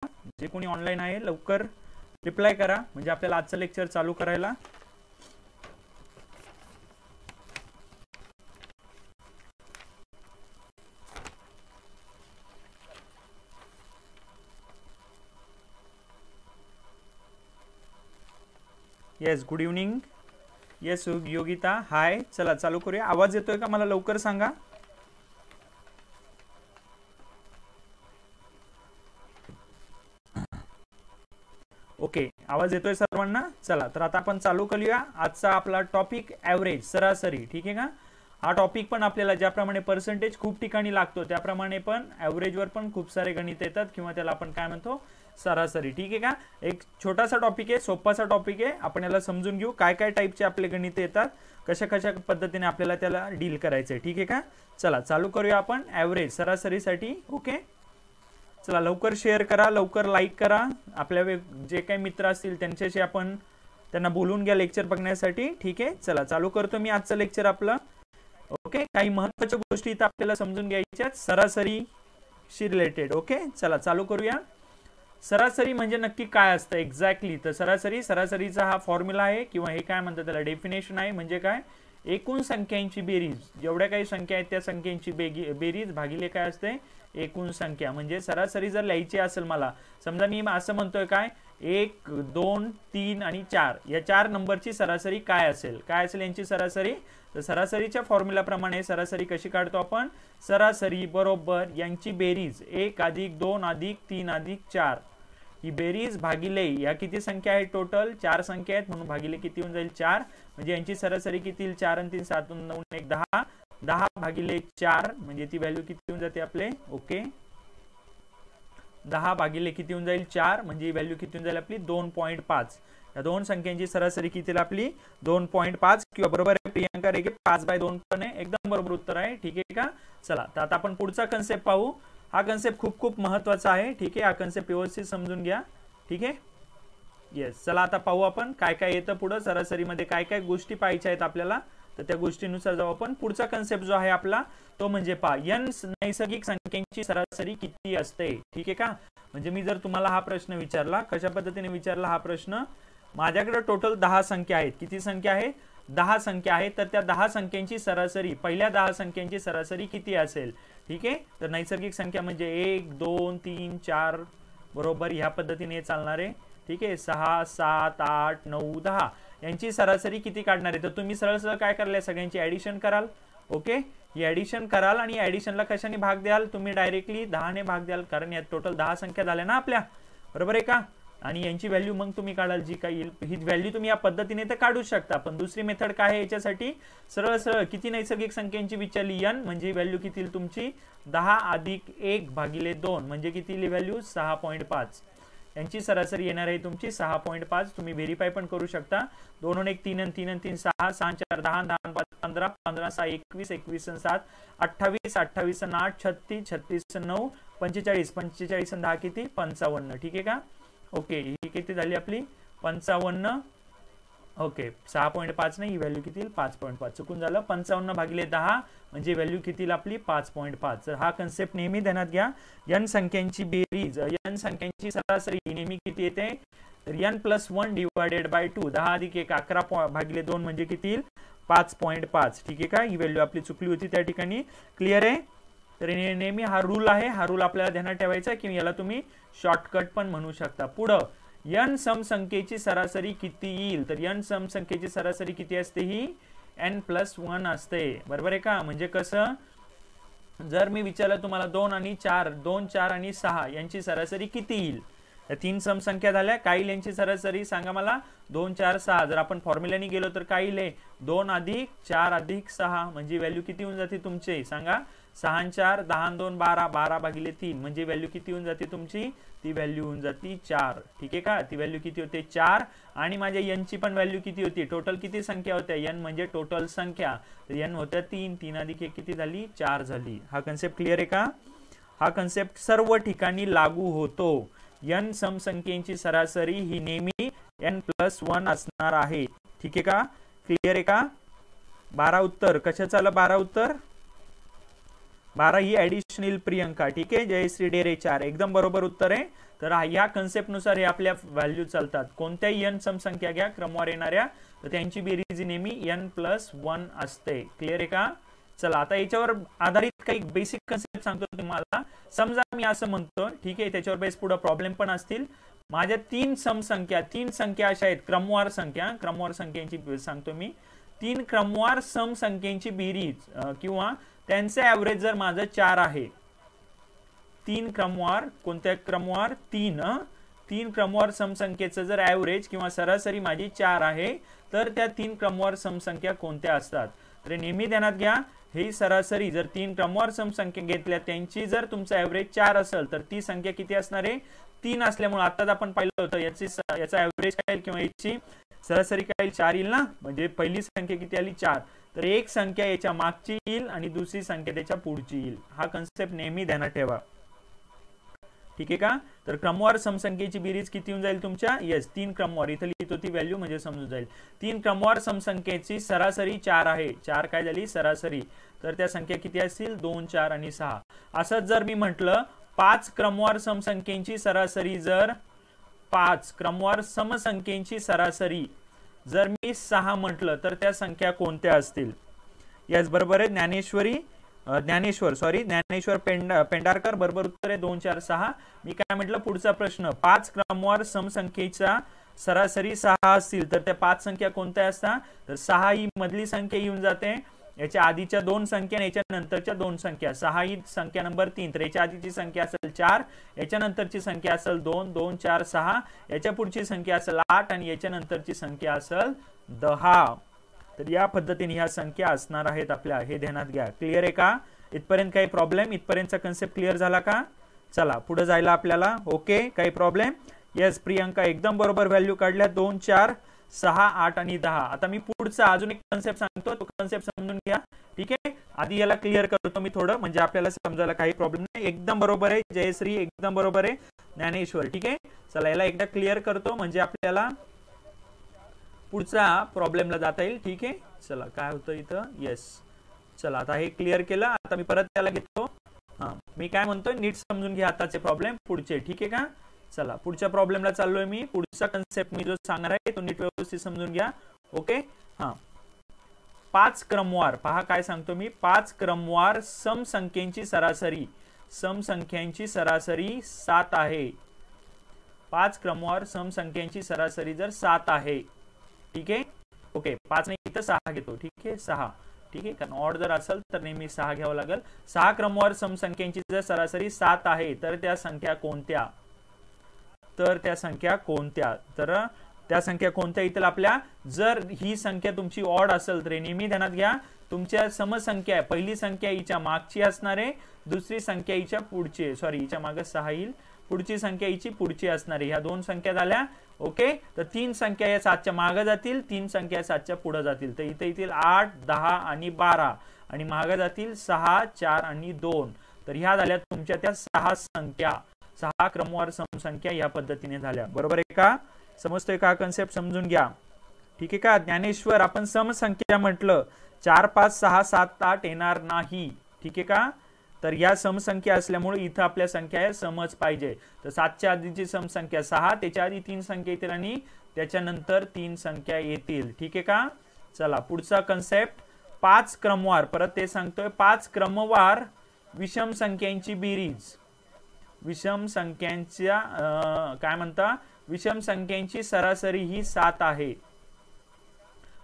जे कोणी ऑनलाईन आहे लवकर रिप्लाय करा, म्हणजे आपल्याला आजचं लेक्चर चालू करायला. Yes, good evening. Yes Yogita, hi. चला चालू करूया. आवाज येतोय का मला लवकर सांगा. ओके, आवाज येतोय सर्वांना. चला तर आता आपण चालू करूया. आजचा आपला टॉपिक ॲव्हरेज, सरासरी. ठीक आहे का. हा टॉपिक पण आपल्याला ज्याप्रमाणे पर्सेंटेज खूप ठिकाणी लागतो त्याप्रमाणे पण ॲव्हरेजवर पण खूप सारे गणित येतात, किंवा त्याला आपण काय म्हणतो, सरासरी. ठीक आहे का. एक छोटासा टॉपिक आहे, सोपासा टॉपिक आहे. आपण याला समजून घेऊ काय काय टाईपचे आपले गणित येतात, कशा कशा पद्धतीने आपल्याला त्याला डील करायचं आहे. ठीक आहे का. चला चालू करूया आपण ॲव्हरेज, सरासरीसाठी. ओके, चला लवकर शेअर करा, लवकर लाईक करा. आपल्या जे काही मित्र असतील त्यांच्याशी आपण त्यांना बोलून घ्या लेक्चर बघण्यासाठी. ठीक आहे. चला चालू करतो मी आजचं लेक्चर आपलं. ओके, काही महत्त्वाच्या गोष्टी इथं आपल्याला समजून घ्यायच्यात सरासरीशी रिलेटेड. ओके, चला चालू करूया. सरासरी म्हणजे नक्की काय असतं एक्झॅक्टली. तर सरासरीचा हा फॉर्म्युला आहे, किंवा हे काय म्हणतात त्याला डेफिनेशन आहे. म्हणजे काय, एकूण संख्यांची बेरीज, जेवढ्या काही संख्या आहेत त्या संख्यांची बेरीज भागिले काय असते, एकूण संख्या. म्हणजे सरासरी जर लिहायची असेल मला, समजा मी असं म्हणतोय काय, 1, 2, 3 आणि 4 या 4 नंबरची सरासरी काय असेल, काय असेल यांची सरासरी. तर सरासरीच्या फॉर्म्युलाप्रमाणे सरासरी कशी काढतो आपण, सरासरी बरोबर यांची बेरीज 1 + 2 + 3 + 4 ही बेरीज भागिले या किती संख्या आहेत, टोटल 4 संख्या आहेत म्हणून भागिले किती होऊन जाईल 4. म्हणजे यांची सरासरी किती येईल, 4 आणि 3 7 9 1 10, 10 भागिले 4 म्हणजे ती व्हॅल्यू किती होऊन जाते आपले. ओके, 10 भागिले किती होऊन जाईल 4 म्हणजे व्हॅल्यू किती होऊन जाईल आपली 2.5. या दोन संख्यांची सरासरी किती आपली 2.5, किंवा बरोबर आहे प्रियांका रेगे 5/2 पण आहे, एकदम बरोबर उत्तर आहे. ठीक आहे का. चला तर आता आपण पुढचा कन्सेप्ट पाहू. हा कन्सेप्ट खूप महत्त्वाचा आहे. ठीक आहे, हा कन्सेप्ट व्यवस्थित समजून घ्या. ठीक आहे. येस, चला आता पाहू आपण काय काय येतं पुढं सरासरीमध्ये, काय काय गोष्टी पाहायच्या आहेत आपल्याला. तर त्या गोष्टीनुसार जाऊ आपण. पुढचा कन्सेप्ट जो आहे आपला तो म्हणजे पहा, n नैसर्गिक संख्यांची सरासरी किती असते. ठीक आहे का. म्हणजे मी जर तुम्हाला हा प्रश्न विचारला, कशा पद्धतीने विचारला हा प्रश्न, माझ्याकडे टोटल 10 संख्या आहेत. किती संख्या आहे, 10 संख्या आहेत. तर त्या 10 संख्यांची सरासरी, पहिल्या 10 संख्यांची सरासरी किती असेल. ठीक आहे. तर नैसर्गिक संख्या म्हणजे 1 2 3 4 बरोबर ह्या पद्धतीने चालणार आहे. ठीक आहे. 6 7 8 9 10 यांची सरासरी किती काढणार आहे. तर तुम्ही सरळ काय कराल, सगळ्यांची ऍडिशन कराल. ओके, ही ऍडिशन कराल आणि ऍडिशनला कशाने भाग द्याल, तुम्ही डायरेक्टली 10 ने भाग द्याल, कारण यात टोटल 10 संख्या झाल्या ना आपल्या, बरोबर आहे का. आणि यांची व्हॅल्यू मग तुम्ही काढाल, जी काही येईल ही व्हॅल्यू तुम्ही या पद्धतीने तर काढू शकता. पण दुसरी मेथड काय आहे याच्यासाठी, सरळ किती नैसर्गिक संख्यांची विचारली n म्हणजे व्हॅल्यू किती तुमची 10 + 1/2 म्हणजे किती व्हॅल्यू 6.5. यांची सरासरी येणार आहे तुमची 6.5. तुम्ही व्हेरीफाय पण करू शकता. 2 1 3 3 3 6 6 4 10 10 5 15 15 6 21 21 7 28 28 8 36 36 9 45 45 10 किती 55. ठीक आहे का. ओके, ही किती झाली आपली 55. ओके, 6.5 नाही, ही व्हॅल्यू किती 5.5, चुकून झालं. 55 भागिले 10 म्हणजे व्हॅल्यू किती आपली 5.5. तर हा कन्सेप्ट नेहमी ध्यानात घ्या. n संख्यांची बेरीज, n संख्यांची सरासरी नेहमी किती येते, तर n+1 / 2 10 + 1 11 भागिले 2 म्हणजे किती 5.5. ठीक आहे का. ही व्हॅल्यू आपली चुकली होती त्या ठिकाणी. क्लिअर आहे. तर नेहमी हा रूल आहे, हा रूल आपल्याला ध्यानात ठेवायचा, की याला तुम्ही शॉर्टकट पण म्हणू शकता. पुढं n समसंख्येची सरासरी किती येईल, तर n समसंख्येची सरासरी किती असते, ही n+1 असते, बरोबर आहे का. म्हणजे कसं, जर मी विचारलं तुम्हाला 2 आणि 4 2 4 आणि 6 यांची सरासरी किती येईल, तर 3 समसंख्या झाल्या, काय येईल यांची सरासरी सांगा मला, 2 4 6. जर आपण फॉर्म्युलाने गेलो तर काय येईल, 2 + 4 + 6 म्हणजे व्हॅल्यू किती होऊन जाते तुमचे सांगा, 6 4 10 2 12 12 भागिले 3 म्हणजे व्हॅल्यू किती होऊन जाते तुमची, ती व्हॅल्यू होऊन जाते 4. ठीक आहे का. ती व्हॅल्यू किती होते 4. आणि माझ्या n ची पण व्हॅल्यू किती होती, टोटल किती संख्या होत्या, n म्हणजे टोटल संख्या, तर n होत्या 3 3 + 1 किती झाली 4 झाली. हा कन्सेप्ट क्लिअर आहे का. हा कन्सेप्ट सर्व ठिकाणी लागू होतो. n समसंख्येची सरासरी ही नेहमी n+1 असणार आहे. ठीक आहे का. क्लिअर आहे का. 12 उत्तर कशाचं आलं, 12 उत्तर 12 ही ऍडिशनल प्रियंका, ठीक आहे. जयश्री डेरे 4 एकदम बरोबर उत्तर आहे. तर या कन्सेप्ट नुसार हे आपल्या व्हॅल्यू चालतात. कोणत्याही n समसंख्या घ्या क्रमवार येणाऱ्या, तर त्यांची बेरीज नेहमी n+1 असते. क्लिअर आहे का? चला आता याच्यावर आधारित काही बेसिक कन्सेप्ट सांगतो तुम्हाला. समजा मी असं म्हणतो, ठीक आहे, त्याच्यावर बेस पुढे प्रॉब्लेम पण असतील. माझ्या तीन संख्या अशा आहेत क्रमवार संख्यांची सांगतो मी. 3 क्रमवार समसंख्यांची बेरीज किंवा त्यांचे ॲव्हरेज जर माझं 4 आहे. 3 क्रमवार, कोणत्या क्रमवार? 3 क्रमवार समसंख्येचं जर ॲव्हरेज किंवा सरासरी माझी 4 आहे, तर त्या 3 क्रमवार समसंख्या कोणत्या असतात? तर नेहमी ध्यानात घ्या, ही सरासरी जर 3 क्रमवार समसंख्या घेतल्या, त्यांची जर तुमचं ॲव्हरेज 4 असेल, तर ती संख्या किती असणार आहे? 3 असल्यामुळे आताच आपण पाहिलं होतं याचा ॲव्हरेज काय येईल किंवा याची सरासरी काय येईल? 4 येईल ना. म्हणजे पहिली संख्या किती आली? 4. तर एक संख्या याच्या मागची येईल आणि दुसरी संख्या त्याच्या पुढची येईल. हा कन्सेप्ट नेहमी ध्यानात ठेवा, ठीक आहे का? तर क्रमवार समसंख्येची बेरीज किती होऊन जाईल तुमच्या? येस, 3 क्रमवार. इथं लिहितो ती व्हॅल्यू म्हणजे समजून जाईल. 3 क्रमवार समसंख्येची सरासरी 4 आहे. 4 काय झाली? सरासरी. तर त्या संख्या किती असतील? 2, 4 आणि 6. असंच जर मी म्हटलं 5 क्रमवार समसंख्येची सरासरी, जर 5 क्रमवार समसंख्येची सरासरी जर मी 6 म्हटलं, तर त्या संख्या कोणत्या असतील? यस, बरोबर आहे. ज्ञानेश्वर पेंढारकर, बरोबर उत्तर आहे 2, 4, 6. मी काय म्हटलं? पुढचा प्रश्न, 5 क्रमवार समसंख्येचा सरासरी 6 असतील, तर त्या 5 संख्या कोणत्या असतात? तर 6 ही मधली संख्या येऊन जाते, याच्या आधीच्या 2 संख्या आणि याच्या नंतरच्या 2 संख्या. 6 ही संख्या नंबर 3, तर याच्या आधीची संख्या असेल 4, याच्या नंतरची संख्या असेल 2, 2, 4, 6, याच्या पुढची संख्या असेल 8 आणि याच्या नंतरची संख्या असेल 10. तर या पद्धतीने ह्या संख्या असणार आहेत आपल्या, हे ध्यानात घ्या. क्लिअर आहे का? इथपर्यंत काही प्रॉब्लेम? इथपर्यंतचा कन्सेप्ट क्लिअर झाला का? चला पुढे जायला आपल्याला. ओके, काही प्रॉब्लेम? येस, प्रियंका एकदम बरोबर व्हॅल्यू काढल्या, 2, 4, 6, 8 आणि 10. आता मी पुढचा अजून एक कन्सेप्ट सांगतो, तो कन्सेप्ट समजून घ्या, ठीक आहे. आधी याला क्लिअर करतो मी थोडं, म्हणजे आपल्याला समजायला काही प्रॉब्लेम नाही. एकदम बरोबर आहे जयश्री, एकदम बरोबर आहे ज्ञानेश्वर, ठीक आहे. चला याला एकदा क्लिअर करतो म्हणजे आपल्याला पुढचा प्रॉब्लेमला जाता येईल, ठीक आहे. चला काय होतं इथं? येस, चला आता हे क्लिअर केलं. आता मी परत त्याला घेतो. मी काय म्हणतोय, नीट समजून घ्या आताचे प्रॉब्लेम पुढचे, ठीक आहे का? चला पुढच्या प्रॉब्लेमला चाललोय मी. पुढचा कन्सेप्ट मी जो सांगणार आहे तो नीट व्यवस्थित समजून घ्या. ओके, 5 क्रमवार, पहा काय सांगतो मी. 5 क्रमवार समसंख्येची सरासरी 7 आहे. 5 क्रमवार समसंख्येची सरासरी जर 7 आहे, ठीक आहे. ओके, 5 नाही इथं 6 घेतो, ठीक आहे. 6, ठीक आहे, कारण ऑड जर असेल तर नेहमी 6 घ्यावं लागेल. 6 क्रमवार समसंख्येची जर सरासरी 7 आहे, तर त्या संख्या कोणत्या? तर त्या संख्या कोणत्या येतील आपल्या? जर ही संख्या तुमची ऑड असेल तर नेहमी ध्यानात घ्या, तुमच्या समसंख्या पहिली संख्या हिच्या मागची असणार आहे, दुसरी संख्या हिच्या पुढची, सॉरी हिच्या मागे 6 येईल, पुढची संख्या हिची पुढची असणार आहे. ह्या 2 संख्या झाल्या. ओके, तर 3 संख्या या 7च्या मागे जातील, 3 संख्या 7च्या पुढे जातील. तर इथे येतील 8, 10 आणि 12 आणि मागे जातील 6, 4 आणि 2. तर ह्या झाल्या तुमच्या त्या 6 संख्या, 6 क्रमवार समसंख्या या पद्धतीने झाल्या. बरोबर आहे का? समजतोय का? कन्सेप्ट समजून घ्या, ठीक आहे का? ज्ञानेश्वर, आपण समसंख्या म्हटलं 4, 5, 6, 7, 8 येणार नाही, ठीक आहे का? तर या समसंख्या असल्यामुळे इथं आपल्या संख्या समच पाहिजे. तर 7च्या आधीची समसंख्या 6, त्याच्या आधी 3 संख्या येतील आणि त्याच्यानंतर 3 संख्या येतील, ठीक आहे का? चला पुढचा कन्सेप्ट, 5 क्रमवार, परत ते सांगतोय, 5 क्रमवार विषम संख्यांची बेरीज, विषम संख्यांच्या काय म्हणता, विषम संख्यांची सरासरी ही 7 आहे.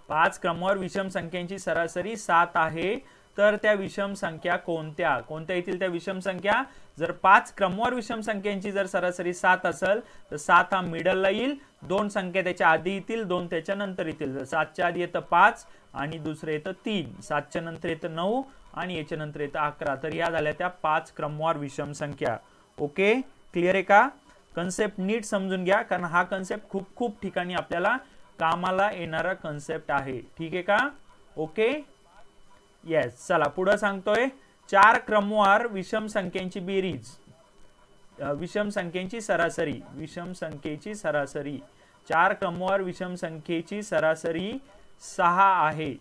5 क्रमवार विषम संख्यांची सरासरी 7 आहे, तर त्या विषम संख्या कोणत्या येतील? त्या विषम संख्या, जर 5 क्रमवार विषम संख्यांची जर सरासरी 7 असेल, तर 7 हा मिडलला येईल, 2 संख्या त्याच्या आधी येतील, 2 त्याच्या नंतर येतील. 7च्या आधी येतं 5 आणि दुसरं येतं 3, 7च्या नंतर येतं 9 आणि याच्या नंतर येतं 11. तर या झाल्या त्या 5 क्रमवार विषम संख्या. ओके, क्लिअर आहे का? कन्सेप्ट नीट समजून घ्या, कारण हा कन्सेप्ट खूप ठिकाणी आपल्याला कामाला येणारा कन्सेप्ट आहे, ठीक आहे का? Okay, yes. चला पुढे सांगतोय, 4 क्रमवार विषम संख्यांची बेरीज, विषम संख्येची सरासरी, 4 क्रमवार विषम संख्येची सरासरी 6 आहे.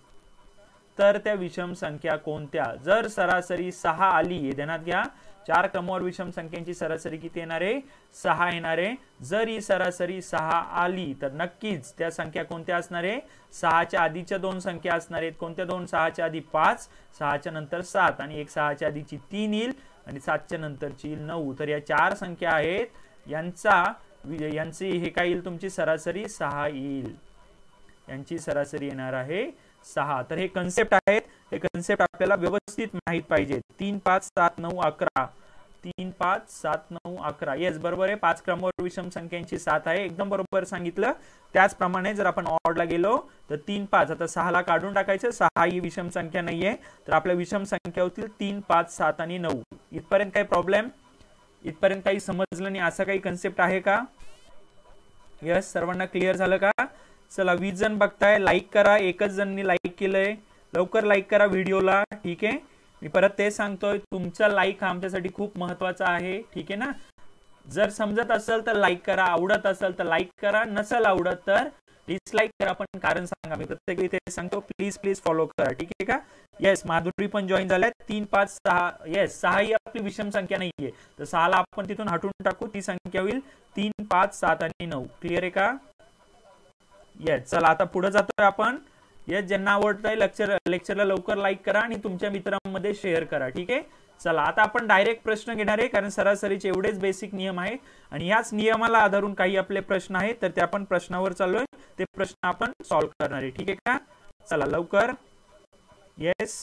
तर त्या विषम संख्या कोणत्या? जर सरासरी 6 आली, हे ध्यानात घ्या, 4 क्रमवार विषम संख्यांची सरासरी किती येणार आहे? 6 येणार आहे. जर ही सरासरी 6 आली तर नक्कीच त्या संख्या कोणत्या असणार आहे? 6च्या आधीच्या दोन संख्या असणार आहेत. कोणत्या दोन? 6च्या आधी 5, 6च्या नंतर 7 आणि एक 6च्या आधीची 3 येईल आणि 7च्या नंतरची येईल 9. तर या 4 संख्या आहेत, यांची हे काय येईल? तुमची सरासरी 6 येईल. यांची सरासरी येणार आहे 6. तर हे कन्सेप्ट आहेत, हे कन्सेप्ट आपल्याला व्यवस्थित माहित पाहिजे. 3 5 7 9 11, 3 5 7 9 11. येस, बरोबर आहे. 5 क्रमवार विषम संख्यांची 7 आहे, एकदम बरोबर सांगितलं. त्याचप्रमाणे जर आपण ऑडला गेलो तर 3 5, आता 6 ला काढून टाकायचं. 6 ही विषम संख्या नाहीये, तर आपल्या विषम संख्या होतील 3 5 7 आणि 9. इथपर्यंत काही प्रॉब्लेम? इथपर्यंत काही समजलं नाही असं काही कन्सेप्ट आहे का? यस, सर्वांना क्लिअर झालं का? चला, 20 जण बघताय, लाईक करा. एकच जणांनी लाईक केलंय, लवकर लाईक करा व्हिडिओला. ठीक आहे, मी परत ते सांगतोय, तुमचा लाईक हा आमच्यासाठी खूप महत्वाचा आहे. ठीक आहे ना? जर समजत असेल तर लाईक करा, आवडत असेल तर लाईक करा, नसेल आवडत तर डिसलाईक करा, पण कारण सांगा. मी प्रत्येक वेळी ते सांगतो, प्लीज प्लीज फॉलो करा. ठीक आहे का? येस, माधुरी पण जॉईन झाल्यात. 3 5 6. येस, 6 ही आपली विषम संख्या नाहीये, तर 6 ला आपण तिथून हटून टाकू. ती संख्या होईल 3 5 7 आणि 9. क्लिअर आहे का? येस, चला आता पुढे जातोय आपण. येस, ज्यांना आवडतंय लेक्चरला लवकर लाईक करा आणि तुमच्या मित्रांमध्ये शेअर करा. ठीक आहे, चला आता आपण डायरेक्ट प्रश्न घेणार आहे, कारण सरासरीचे एवढेच बेसिक नियम आहेत आणि याच नियमाला आधारून काही आपले प्रश्न आहेत, तर ते आपण प्रश्नावर चाललोय. ते प्रश्न आपण सॉल्व्ह करणार आहे. ठीक आहे का? चला लवकर. येस,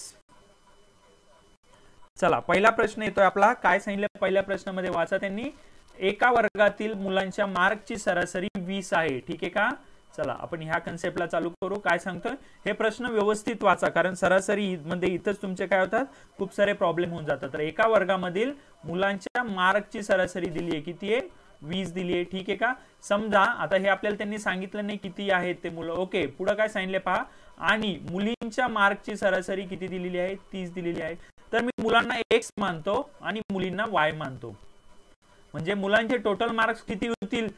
चला पहिला प्रश्न येतोय आपला. काय सांगितलं पहिल्या प्रश्नामध्ये? वाचा त्यांनी. एका वर्गातील मुलांच्या मार्कची सरासरी 20 आहे. ठीक आहे का? चला आपण ह्या कन्सेप्टला चालू करू. काय सांगतोय हे प्रश्न व्यवस्थित वाचा, कारण सरासरी मध्ये इथंच तुमचे काय होतात? खूप सारे प्रॉब्लेम होऊन जातात. तर एका वर्गामधील मुलांच्या मार्कची सरासरी दिली आहे, किती आहे? 20 दिली आहे. ठीक आहे का? समजा आता हे आपल्याला त्यांनी सांगितलं नाही किती आहेत ते मुलं. ओके, पुढे काय सांगितले पहा. आणि मुलींच्या मार्कची सरासरी किती दिलेली आहे? 30 दिलेली आहे. तर मी मुलांना X मानतो आणि मुलींना Y मानतो. म्हणजे मुलांचे टोटल मार्क्स किती होतील?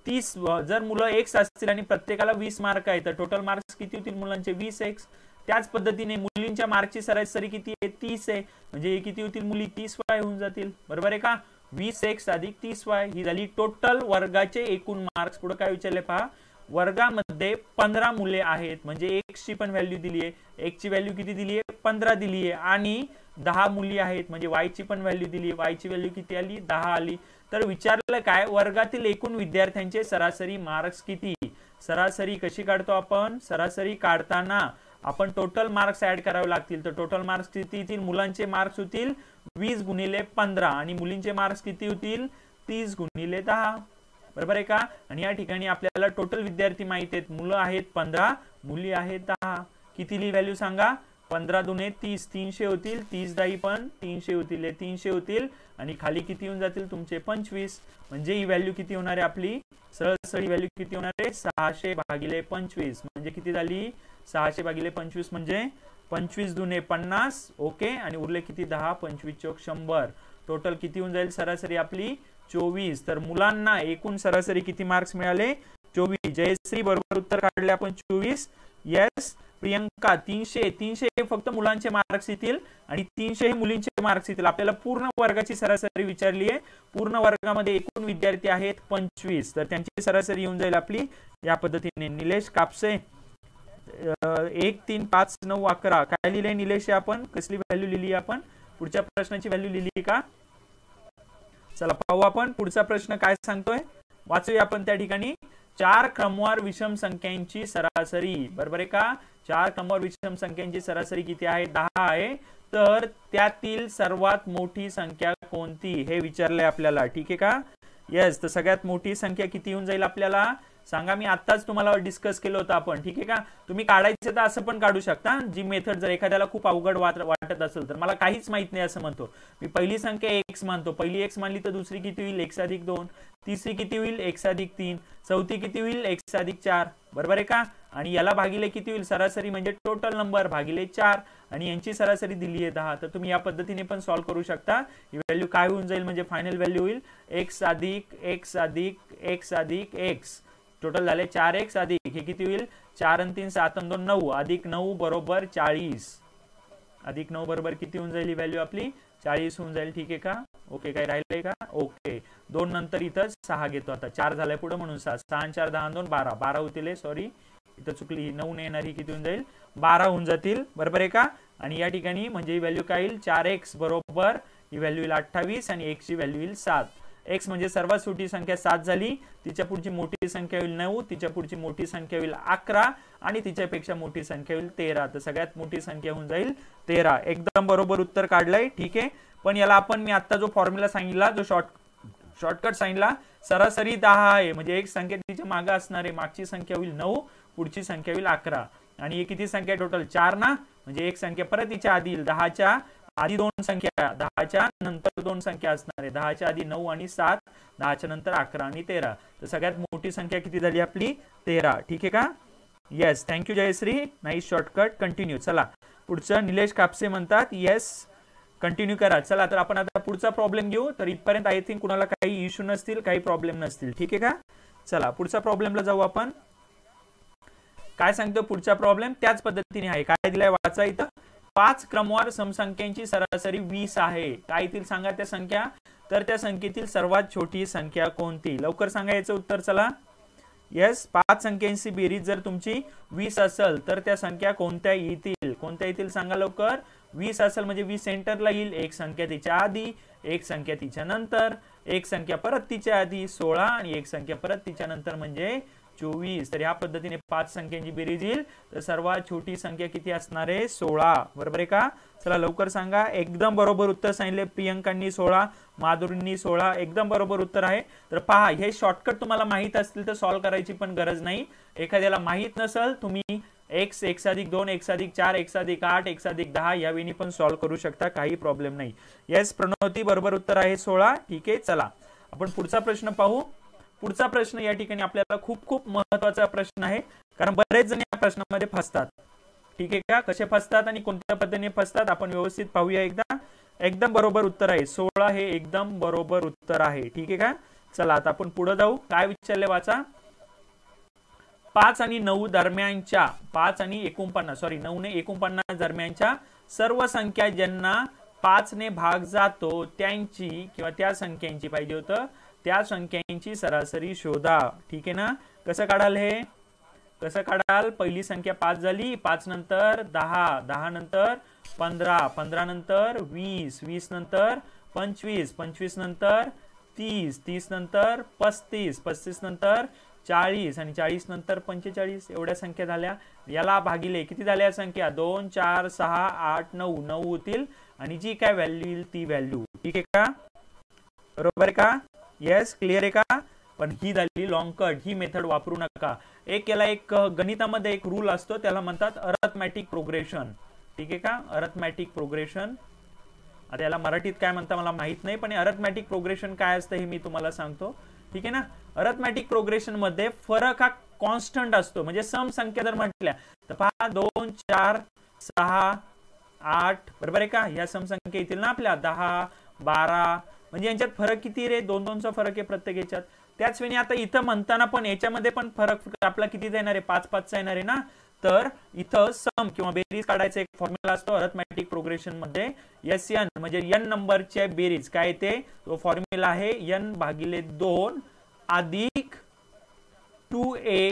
30. जर मुलं X असतील आणि प्रत्येकाला 20 मार्क आहे, तर टोटल मार्क्स किती होतील मुलांचे? 20X. त्याच पद्धतीने मुलींच्या मार्कची सरासरी किती आहे? 30 आहे. म्हणजे किती होतील मुली? 30Y होऊन जातील. बरोबर आहे का? 20X अधिक 30Y ही झाली टोटल वर्गाचे एकूण मार्क्स. पुढे काय विचारले पहा. वर्गामध्ये 15 मुले आहेत, म्हणजे X ची पण व्हॅल्यू दिली आहे. X ची व्हॅल्यू किती दिली आहे? 15 दिली आहे. आणि 10 मुली आहेत, म्हणजे Y ची पण व्हॅल्यू दिली आहे. Y ची व्हॅल्यू किती आली? 10 आली. तर विचारलं काय? वर्गातील एकूण विद्यार्थ्यांचे सरासरी मार्क्स किती? सरासरी कशी काढतो आपण? सरासरी काढताना आपण टोटल मार्क्स ऍड करावे लागतील. तर टोटल मार्क्स किती येतील? मुलांचे मार्क्स होतील 20 गुणिले 15 आणि मुलींचे मार्क्स किती होतील? 30 गुणिले 10. बरोबर आहे का? आणि या ठिकाणी आपल्याला टोटल विद्यार्थी माहित आहेत. मुलं आहेत 15, मुली आहेत 10. किती व्हॅल्यू सांगा? 15 दुने 30, 300 होतील. 30 दाही पण 300 होतील. 300 होतील आणि खाली किती येऊन जातील तुमचे? 25. म्हणजे ही व्हॅल्यू किती होणार आहे आपली? सरळ व्हॅल्यू किती होणार आहे? 600 भागिले 25. म्हणजे किती झाली? 600 भागिले 25 म्हणजे 25 दुने 50. ओके, आणि उरले किती? 10. 25 चौक 100. टोटल किती होऊन जाईल सरासरी आपली? 24. तर मुलांना एकूण सरासरी किती मार्क्स मिळाले? 24. जयश्री बरोबर उत्तर काढले आपण 24. येस, प्रियंका 300. 300 हे फक्त मुलांचे मार्क्स येतील आणि 300 हे मुलींचे मार्क्स येतील. आपल्याला पूर्ण वर्गाची सरासरी विचारली आहे. पूर्ण वर्गामध्ये एकूण विद्यार्थी आहेत 25, तर त्यांची सरासरी येऊन जाईल आपली या पद्धतीने. निलेश कापसे 1 3 5 9 11. काय लिहिले निलेश? आपण कसली व्हॅल्यू लिहिली? आपण पुढच्या प्रश्नाची व्हॅल्यू लिहिली का? चला पाहू आपण पुढचा प्रश्न काय सांगतोय. वाचूया आपण त्या ठिकाणी. 4 क्रमवार विषम संख्यांची सरासरी. बरोबर आहे का? 4 क्रमवार विषम संख्यांची सरासरी किती आहे? 10 आहे. तर त्यातील सर्वात मोठी संख्या कोणती हे विचारलंय आपल्याला. ठीक आहे का? येस, तर सगळ्यात मोठी संख्या किती येऊन जाईल आपल्याला सांगा. मी आताच तुम्हाला डिस्कस केलं होतं आपण. ठीक आहे का? तुम्ही काढायचं तर असं पण काढू शकता. जी मेथड जर एखाद्याला खूप अवघड वाटत असेल तर मला काहीच माहित नाही असं म्हणतो मी, पहिली संख्या X मानतो. पहिली X मानली तर दुसरी किती होईल? X अधिक 2. तिसरी किती होईल? X अधिक 3. चौथी किती होईल? X अधिक 4. बरोबर आहे का? आणि याला भागिले किती होईल? सरासरी म्हणजे टोटल नंबर भागिले 4 आणि यांची सरासरी दिली आहे 10. तर तुम्ही या पद्धतीने पण सॉल्व्ह करू शकता. ही व्हॅल्यू काय होऊन जाईल? म्हणजे फायनल व्हॅल्यू होईल X अधिक X अधिक X अधिक X. टोटल झाले 4X अधिक हे किती होईल? 4 आणि 3 7 आणि 2 9 अधिक 9 बरोबर 40. अधिक 9 बरोबर किती होऊन जाईल ही व्हॅल्यू आपली 40 होऊन जाईल. ठीक आहे का? ओके, काय राहिलंय का? ओके, 2 नंतर इथं 6 घेतो. आता 4 झालाय पुढे म्हणून 6, 6 आणि 4 10 2 12, 12 होतील. सॉरी इथं चुकली, ही 9 ने येणारी किती होऊन जाईल 12 होऊन जातील. बरोबर आहे का? आणि या ठिकाणी म्हणजे ही व्हॅल्यू काय येईल 4x बरोबर ही व्हॅल्यू येईल 28 आणि x ची व्हॅल्यू येईल 7. x म्हणजे सर्वात छोटी संख्या 7 झाली, तिच्या पुढची मोठी संख्या होईल 9, तिच्या पुढची मोठी संख्या होईल 11 आणि तिच्यापेक्षा मोठी संख्या होईल 13. तर सगळ्यात मोठी संख्या होऊन जाईल 13. एकदम बरोबर उत्तर काढलंय. ठीक आहे, पण याला आपण मी आता जो फॉर्म्युला सांगितला, जो शॉर्टकट सांगितला, सरासरी 10 आहे म्हणजे एक संख्या तिच्या मागे असणार आहे, मागची संख्या होईल 9, पुढची संख्या होईल 11 आणि हे किती संख्या टोटल 4 ना, म्हणजे एक संख्या परत तिच्या आधी येईल. 10च्या आधी 2 संख्या, 10च्या नंतर 2 संख्या असणार आहे. 10च्या आधी 9 आणि 7, 10च्या नंतर 11 आणि 13. तर सगळ्यात मोठी संख्या किती झाली आपली 13. ठीक आहे का? Yes, thank you Jayashree, nice shortcut. Continue. चला पुढचं निलेश कापसे म्हणतात येस कंटिन्यू करा. चला तर आपण आता पुढचा प्रॉब्लेम घेऊ. तर इथपर्यंत आय थिंक कुणाला काही इश्यू नसतील, काही प्रॉब्लेम नसतील. ठीक आहे का? चला पुढचा प्रॉब्लेमला जाऊ आपण. काय सांगतो पुढचा प्रॉब्लेम त्याच पद्धतीने आहे. काय दिलाय वाचा इथं. 5 क्रमवार समसंख्यांची सरासरी 20 आहे. काय येतील सांगा त्या संख्या. तर त्या संख्येतील सर्वात छोटी संख्या कोणती. लवकर सांगा याचं उत्तर. चला येस, 5 संख्यांची बेरीज जर तुमची 20 असेल तर त्या संख्या कोणत्या येतील. कोणत्या येतील सांगा लवकर. 20 असेल म्हणजे 20 सेंटरला येईल. एक संख्या तिच्या आधी, एक संख्या तिच्या नंतर, एक संख्या परत तिच्या आधी 16 आणि एक संख्या परत तिच्या नंतर म्हणजे 24. तर या पद्धतीने 5 संख्यांची बेरीज येईल. तर सर्वात छोटी संख्या किती असणार आहे 16. बरोबर आहे का? चला लवकर सांगा. एकदम बरोबर उत्तर सांगितले. प्रियंकांनी 16, माधुरींनी 16, एकदम बरोबर उत्तर आहे. तर पहा, हे शॉर्टकट तुम्हाला माहित असतील तर सॉल्व्ह करायची पण गरज नाही. एखाद्याला माहित नसेल तुम्ही x, x+2, x+4, x+8, x+10 या वेळी पण सॉल्व्ह करू शकता, काही प्रॉब्लेम नाही. येस प्रणवती, बरोबर उत्तर आहे 16. ठीक आहे, चला आपण पुढचा प्रश्न पाहू. पुढचा प्रश्न या ठिकाणी आपल्याला खूप खूप महत्त्वाचा प्रश्न आहे, कारण बरेच जण या प्रश्नामध्ये फसतात. ठीक आहे का? कसे फसतात आणि कोणत्या पद्धतीने फसतात आपण व्यवस्थित पाहूया एकदा. एकदम बरोबर उत्तर आहे 16, हे एकदम बरोबर उत्तर आहे. ठीक आहे का? चला आता आपण पुढे जाऊ. काय विचारले वाचा. 5 आणि 9 दरम्यानच्या 5 आणि 49 सॉरी 9 ने 49 दरम्यानच्या सर्व संख्या ज्यांना 5 ने भाग जातो त्यांची किंवा त्या संख्यांची पाहिजे होतं, त्या संख्यांची सरासरी शोधा. ठीक आहे ना? कसं काढाल हे. कसं काढाल. पहिली संख्या 5 झाली, 5 नंतर 10, 10 नंतर 15, 15 नंतर 20, 20 नंतर 25, 25 नंतर 30, 30 नंतर 35, 35 नंतर 40 आणि 40 नंतर 45. एवढ्या संख्या झाल्या. याला भागिले किती झाल्या संख्या 2, 4, 6, 8, 9, 9 होतील आणि जी काय व्हॅल्यू येईल ती व्हॅल्यू. ठीक आहे का? बरोबर आहे का? येस, क्लिअर आहे का? पण ही झाली लॉंग कट, ही मेथड वापरू नका. याला एक गणितामध्ये एक रूल असतो, त्याला म्हणतात अरिथमॅटिक प्रोग्रेशन. ठीक आहे का? Arithmetic progression. आता याला मराठीत काय म्हणता मला माहित नाही, पण अरिथमॅटिक प्रोग्रेशन काय असतं हे मी तुम्हाला सांगतो. ठीक आहे ना? अरिथमॅटिक प्रोग्रेशन मध्ये फरक हा कॉन्स्टंट असतो. म्हणजे सम संख्या जर म्हटल्या तर पहा 2, 4, 6, 8 बरोबर आहे का? या सम संख्या येतील ना आपल्या 10, 12, म्हणजे यांच्यात फरक किती रे 2-2 चा फरक आहे प्रत्येक याच्यात. त्याच वेळी आता इथं म्हणताना पण याच्यामध्ये पण फरक आपला किती येणार आहे 5-5 चा येणार आहे ना. तर इथं सम किंवा बेरीज काढायचा एक फॉर्म्युला असतो अरिथमॅटिक प्रोग्रेशन मध्ये. SN म्हणजे n नंबरचे बेरीज काय येते, तो फॉर्म्युला आहे n/2 अधिक 2a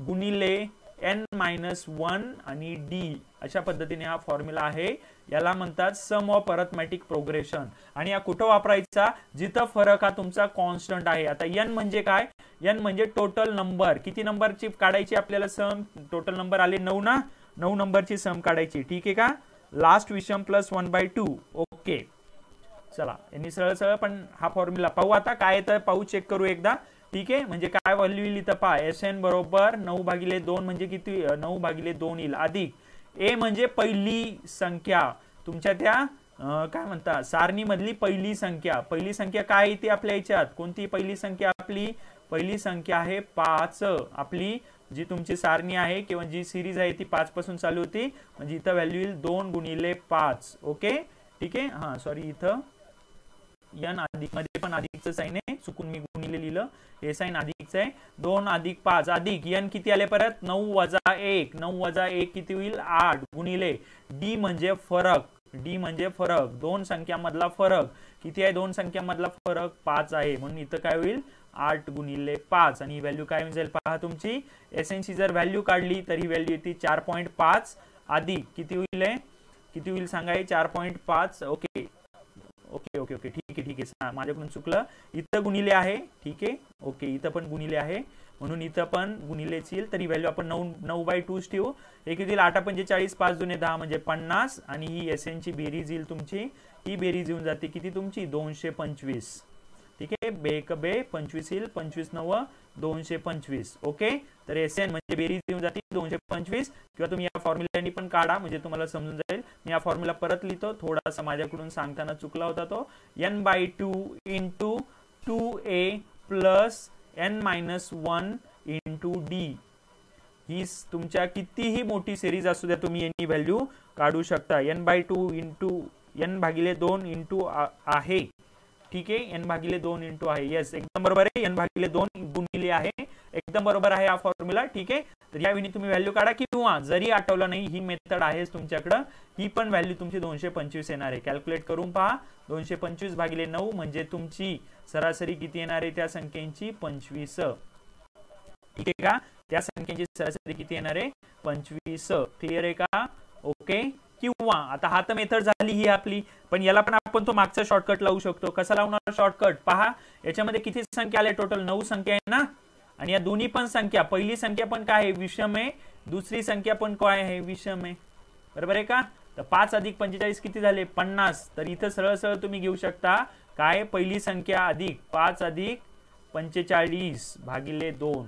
गुणिले n-1 आणि d. अशा पद्धतीने हा फॉर्म्युला आहे. याला म्हणतात सम ऑफ अरिथमॅटिक प्रोग्रेशन. आणि या कुठं वापरायचा जिथं फरक हा तुमचा कॉन्स्टंट आहे. आता n म्हणजे काय, n म्हणजे टोटल नंबर. किती नंबरची काढायची आपल्याला सम. टोटल नंबर आले 9 ना, 9 नंबरची सम काढायची. ठीक आहे का? लास्ट विषम प्लस 1/2. ओके, चला यांनी सरळ सरळ पण हा फॉर्म्युला पाहू. आता काय येतं पाहू, चेक करू एकदा. ठीक आहे, म्हणजे काय व्हॅल्यू येईल इथं पहा. SN बरोबर 9/2 म्हणजे किती 9/2 येईल अधिक a म्हणजे पहिली संख्या तुमच्या त्या काय म्हणता सारणी मधली पहिली संख्या. पहिली संख्या काय येते आपल्या याच्यात, कोणती पहिली संख्या आपली. पहिली संख्या आहे 5. आपली जी तुमची सारणी आहे किंवा जी सिरीज आहे ती 5 पासून चालू होती, म्हणजे इथं व्हॅल्यू येईल 2 गुणिले 5. ओके ठीक आहे. हा सॉरी इथं n अधिक मध्ये पण अधिकचं साइन आहे, चुकून मी गुणिले लिहिलं, हे साइन अधिकचं आहे. 2 अधिक 5 अधिक n किती आले परत 9 वजा 1, 9 वजा 1 किती होईल 8 गुणिले d म्हणजे फरक, d म्हणजे फरक, दोन संख्यामधला फरक किती आहे, दोन संख्यामधला फरक 5 आहे, म्हणून इथं काय होईल 8 गुणिले 5 आणि ही व्हॅल्यू काय होईल पहा तुमची एसएन ची जर व्हॅल्यू काढली तर ही व्हॅल्यू येते 4.5 अधिक किती होईल, किती होईल सांगा 4.5. ओके ओके ओके ओके ठीक आहे माझ्याकडून चुकलं, इथं गुणिले आहे, ठीक आहे ओके, इथं पण गुणिले आहे म्हणून इथं पण गुणिलेच येईल, तरी व्हॅल्यू आपण 9/2 ठेवू. हे किती येईल 8×45 5 × 10 म्हणजे 50 आणि ही एसएन ची बेरीज येईल तुमची, ही बेरीज येऊन जाते किती तुमची 225. ठीक आहे, बेक बे 25 येईल, 25×9 225. ओके, तर एसएन म्हणजे बेरीज येऊन जाते 225 किंवा तुम्ही या फॉर्म्युल्यानी पण काढा म्हणजे तुम्हाला समजून जाईल. मी या फॉर्म्युला परत लिहितो, थोडासा माझ्याकडून सांगताना चुकला होता तो. n/2 × 2a plus n-1 × d. ही तुमच्या कितीही मोठी सिरीज असू द्या तुम्ही यांनी व्हॅल्यू काढू शकता. n/2 × n/2 आहे, ठीक आहे, n/2 आहे, यस एकदम बरोबर आहे, n/2 गुणिले आहे, एकदम बरोबर आहे हा फॉर्म्युला. ठीक आहे, तर यावेळी तुम्ही व्हॅल्यू काढा किंवा जरी आठवलं नाही ही मेथड आहेच तुमच्याकडे, ही पण व्हॅल्यू तुमची 225 येणार आहे. कॅल्क्युलेट करून पहा, 225/9 म्हणजे तुमची सरासरी किती येणार आहे त्या संख्येची 25. ठीक आहे का, त्या संख्येची सरासरी किती येणार आहे 25. क्लिअर आहे का. ओके, किंवा आता हा तर मेथड झाली ही आपली, पण याला पण आपण तो मागचा शॉर्टकट लावू शकतो. कसा लावणार शॉर्टकट पहा, याच्यामध्ये किती संख्या आले टोटल 9 संख्या आहे ना, आणि या दोन्ही पण संख्या, पहिली संख्या पण काय आहे विषम आहे, दुसरी संख्या पण काय आहे विषम आहे, बरोबर आहे का. तर 5 अधिक 45 किती झाले 50. तर इथं सरळ सरळ तुम्ही घेऊ शकता काय, पहिली संख्या अधिक 5 अधिक 45/2,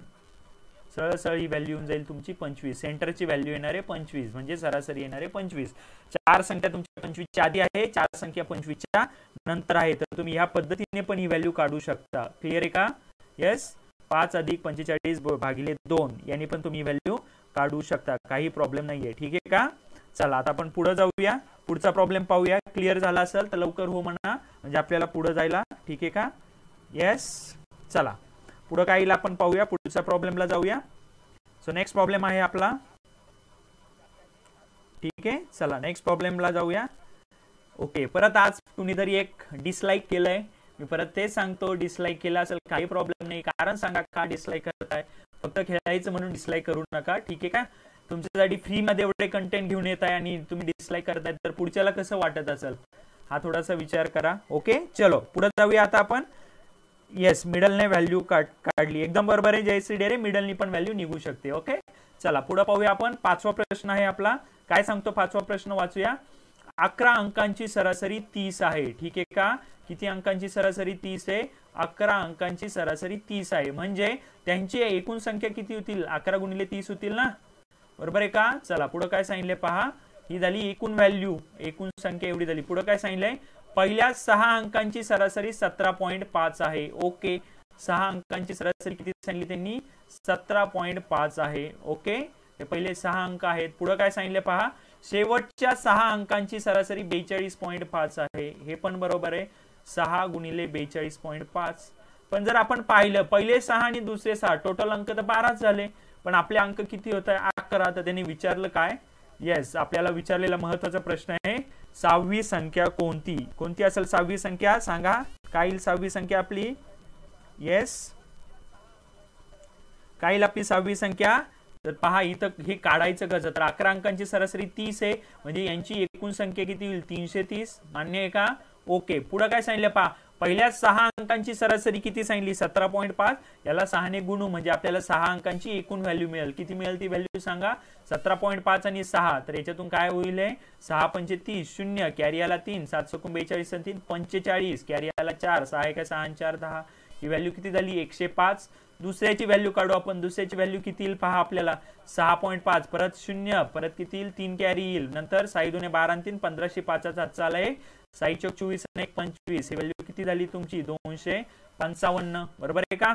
सरळ सरळ ही व्हॅल्यू येऊन जाईल तुमची 25. सेंटरची व्हॅल्यू येणार आहे 25 म्हणजे सरासरी येणार आहे 25. 4 संख्या तुमच्या 25 च्या आधी आहे, 4 संख्या 25 च्या नंतर आहे, तर तुम्ही ह्या पद्धतीने पण ही व्हॅल्यू काढू शकता. क्लिअर आहे का. यस, 5 अधिक 45/2 याने पण तुम्ही व्हॅल्यू काढू शकता, काही प्रॉब्लेम नाहीये. ठीक आहे का. चला आता आपण पुढे जाऊया, पुढचा प्रॉब्लेम पाहूया. क्लिअर झाला असेल तर लवकर हो म्हणा म्हणजे आपल्याला पुढे जायला. ठीक आहे का. यस, चला पुढे काय येईल आपण पाहूया, पुढच्या प्रॉब्लेमला जाऊया. सो नेक्स्ट प्रॉब्लेम आहे आपला. ठीक आहे, चला नेक्स्ट प्रॉब्लेमला जाऊया. ओके, परत आज कुणीतरी एक डिसलाईक केलंय, मी परत ते सांगतो, डिसलाईक केला असेल काही प्रॉब्लेम नाही, कारण सांगा का डिसलाईक करताय, फक्त खेळायचं म्हणून डिसलाईक करू नका. ठीक आहे का. तुमच्यासाठी फ्री मध्ये एवढे कंटेंट घेऊन येत आहे आणि तुम्ही डिसलाईक करताय तर पुढच्याला कसं वाटत असेल हा थोडासा विचार करा. ओके, चलो पुढे जाऊया आता आपण. येस, मिडलने व्हॅल्यू काढली, एकदम बरोबर आहे जयश्री डेरे, मिडलनी पण व्हॅल्यू निघू शकते. ओके, चला पुढे पाहूया आपण. 5वा प्रश्न आहे आपला. काय सांगतो 5वा प्रश्न वाचूया. 11 अंकांची सरासरी 30 आहे. ठीक आहे का. किती अंकांची सरासरी 30 आहे, 11 अंकांची सरासरी 30 आहे, म्हणजे त्यांची एकूण संख्या किती होतील 11 × 30 होतील ना, बरोबर आहे का. चला पुढे काय सांगितले पहा, ही झाली एकूण व्हॅल्यू, एकूण संख्या एवढी झाली. पुढे काय सांगितलंय, पहिल्या 6 अंकांची सरासरी 17.5 आहे. ओके, 6 अंकांची सरासरी किती सांगितली त्यांनी 17.5 आहे. ओके, हे पहिले 6 अंक आहेत. पुढे काय सांगितले पहा, शेवटच्या 6 अंकांची सरासरी 42.5 आहे. हे पण बरोबर आहे, 6 × 42.5. पण जर आपण पाहिलं पहिले 6 आणि दुसरे 6 टोटल अंक तर 12 झाले, पण आपले अंक किती होत आहे 11. तर त्यांनी विचारलं काय, येस आपल्याला विचारलेला महत्त्वाचा प्रश्न आहे 6वी संख्या कोणती, कोणती असेल 6वी संख्या सांगा, काय येईल 6वी संख्या आपली. येस, काय येईल आपली 6वी संख्या. तर पहा इथं हे काढायचं कसं, तर 11 अंकांची सरासरी 30 आहे म्हणजे यांची एकूण संख्या किती होईल 330. मान्य आहे का. ओके, पुढे काय सांगितलं पहा, पहिल्या 6 अंकांची सरासरी किती सांगितली 17.5, याला 6 ने गुणू म्हणजे आपल्याला 6 अंकांची एकूण व्हॅल्यू मिळेल. किती मिळेल ती व्हॅल्यू सांगा 17.5 आणि 6, तर याच्यातून काय होईल 6 पंचे 30, 0 कॅरी आला 3, 7 × 42 आणि 3 45, कॅरी आला 4, 6 × 6 आणि 4 10, ही व्हॅल्यू किती झाली 105. दुसऱ्याची व्हॅल्यू काढू आपण, दुसऱ्याची व्हॅल्यू किती येईल पहा आपल्याला 6.5, परत 0, परत किती येईल 3 कॅरी येईल, नंतर 6 2 12 आणि 3 15, 5 चा आलाय 6 चौक 24 आणि 1 25, ही व्हॅल्यू किती झाली तुमची 255. बरोबर आहे का.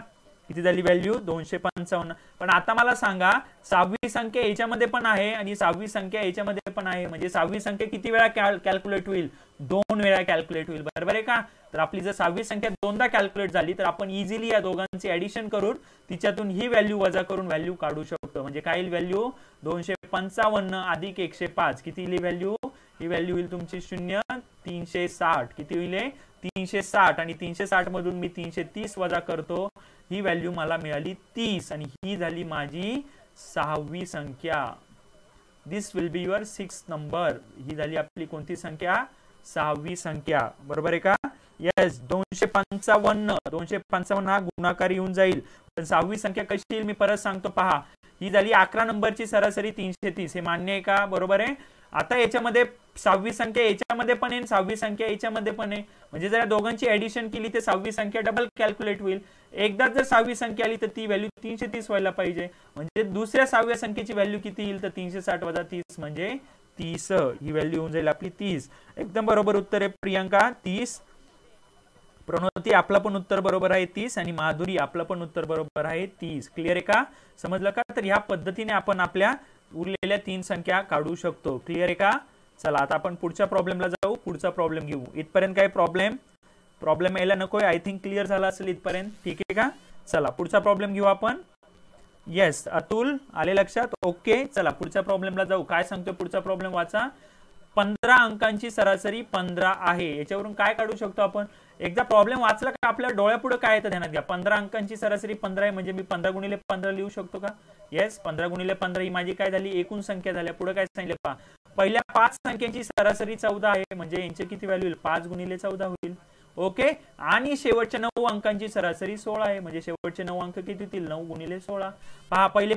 किती झाली व्हॅल्यू 255. पण आता मला सांगा 6वी संख्या याच्यामध्ये पण आहे आणि 6वी संख्या याच्यामध्ये पण आहे, म्हणजे 6वी संख्या किती वेळा कॅल्क्युलेट होईल? 2 वेळा कॅल्क्युलेट होईल, बरोबर आहे का? तर आपली जर 6वी संख्या दोनदा कॅल्क्युलेट झाली तर आपण इझिली या दोघांची ऍडिशन करून तिच्यातून ही व्हॅल्यू वजा करून व्हॅल्यू काढू शकतो. म्हणजे काय येईल व्हॅल्यू? 255 अधिक 105. किती येईल व्हॅल्यू? ही व्हॅल्यू होईल तुमची 0 360. किती होईल? 360. आणि 360 मधून मी 330 वजा करतो, ही व्हॅल्यू मला मिळाली 30 आणि ही झाली माझी 6वी संख्या. This will be your 6th number. ही झाली आपली कोणती संख्या? 6वी संख्या, बरोबर आहे का? येस. 255 हा गुणाकार येऊन जाईल, पण 6वी संख्या कशी येईल मी परत सांगतो. पहा, ही झाली 11 नंबरची सरासरी 330. हे मान्य आहे का? बरोबर आहे. आता याच्यामध्ये 6वी संख्या याच्यामध्ये पण आहे, 6वी संख्या याच्यामध्ये पण आहे, म्हणजे जर दोघांची ऍडिशन केली तर 6वी संख्या डबल कॅल्क्युलेट होईल. एकदा जर 6वी संख्या आली तर ती व्हॅल्यू 330 व्हायला पाहिजे. म्हणजे दुसऱ्या 6व्या संख्येची व्हॅल्यू किती येईल? तर 360 वजा 30 म्हणजे 30. ही व्हॅल्यू होऊन जाईल आपली 30. एकदम बरोबर उत्तर आहे प्रियंका, 30. प्रणोती आपलं पण उत्तर बरोबर आहे 30 आणि माधुरी आपलं पण उत्तर बरोबर आहे 30. क्लिअर आहे का? समजलं का? तर ह्या पद्धतीने आपण आपल्या उरलेल्या 3 संख्या काढू शकतो. क्लिअर आहे का? चला आता आपण पुढच्या प्रॉब्लेमला जाऊ. पुढचा प्रॉब्लेम घेऊ. इथपर्यंत काय प्रॉब्लेम यायला नकोय. आय थिंक क्लिअर झाला असेल इथपर्यंत. ठीक आहे का? चला पुढचा प्रॉब्लेम घेऊ आपण. येस अतुल, आले लक्षात? ओके. चला पुढच्या प्रॉब्लेमला जाऊ. काय सांगतोय पुढचा प्रॉब्लेम वाचा. 15 अंकांची सरासरी 15 आहे. याच्यावरून काय काढू शकतो आपण? एकदा प्रॉब्लेम वाचला का आपल्या डोळ्यापुढे काय येतं ध्यानात घ्या. 15 अंकांची सरासरी 15 आहे, म्हणजे मी 15 गुणिले 15 लिहू शकतो का? येस. 15 गुणिले 15 ही माझी काय झाली? एकूण संख्या झाल्या. पुढे काय सांगितलं पहा, पहिल्या 5 संख्यांची सरासरी 14 आहे, म्हणजे यांची किती व्हॅल्यू होईल? 5 गुणिले 14 होईल. ओके. आणि शेवटच्या 9 अंकांची सरासरी 16 आहे, म्हणजे शेवटचे 9 अंक किती होतील? 9 गुणिले 16. पहा पहिले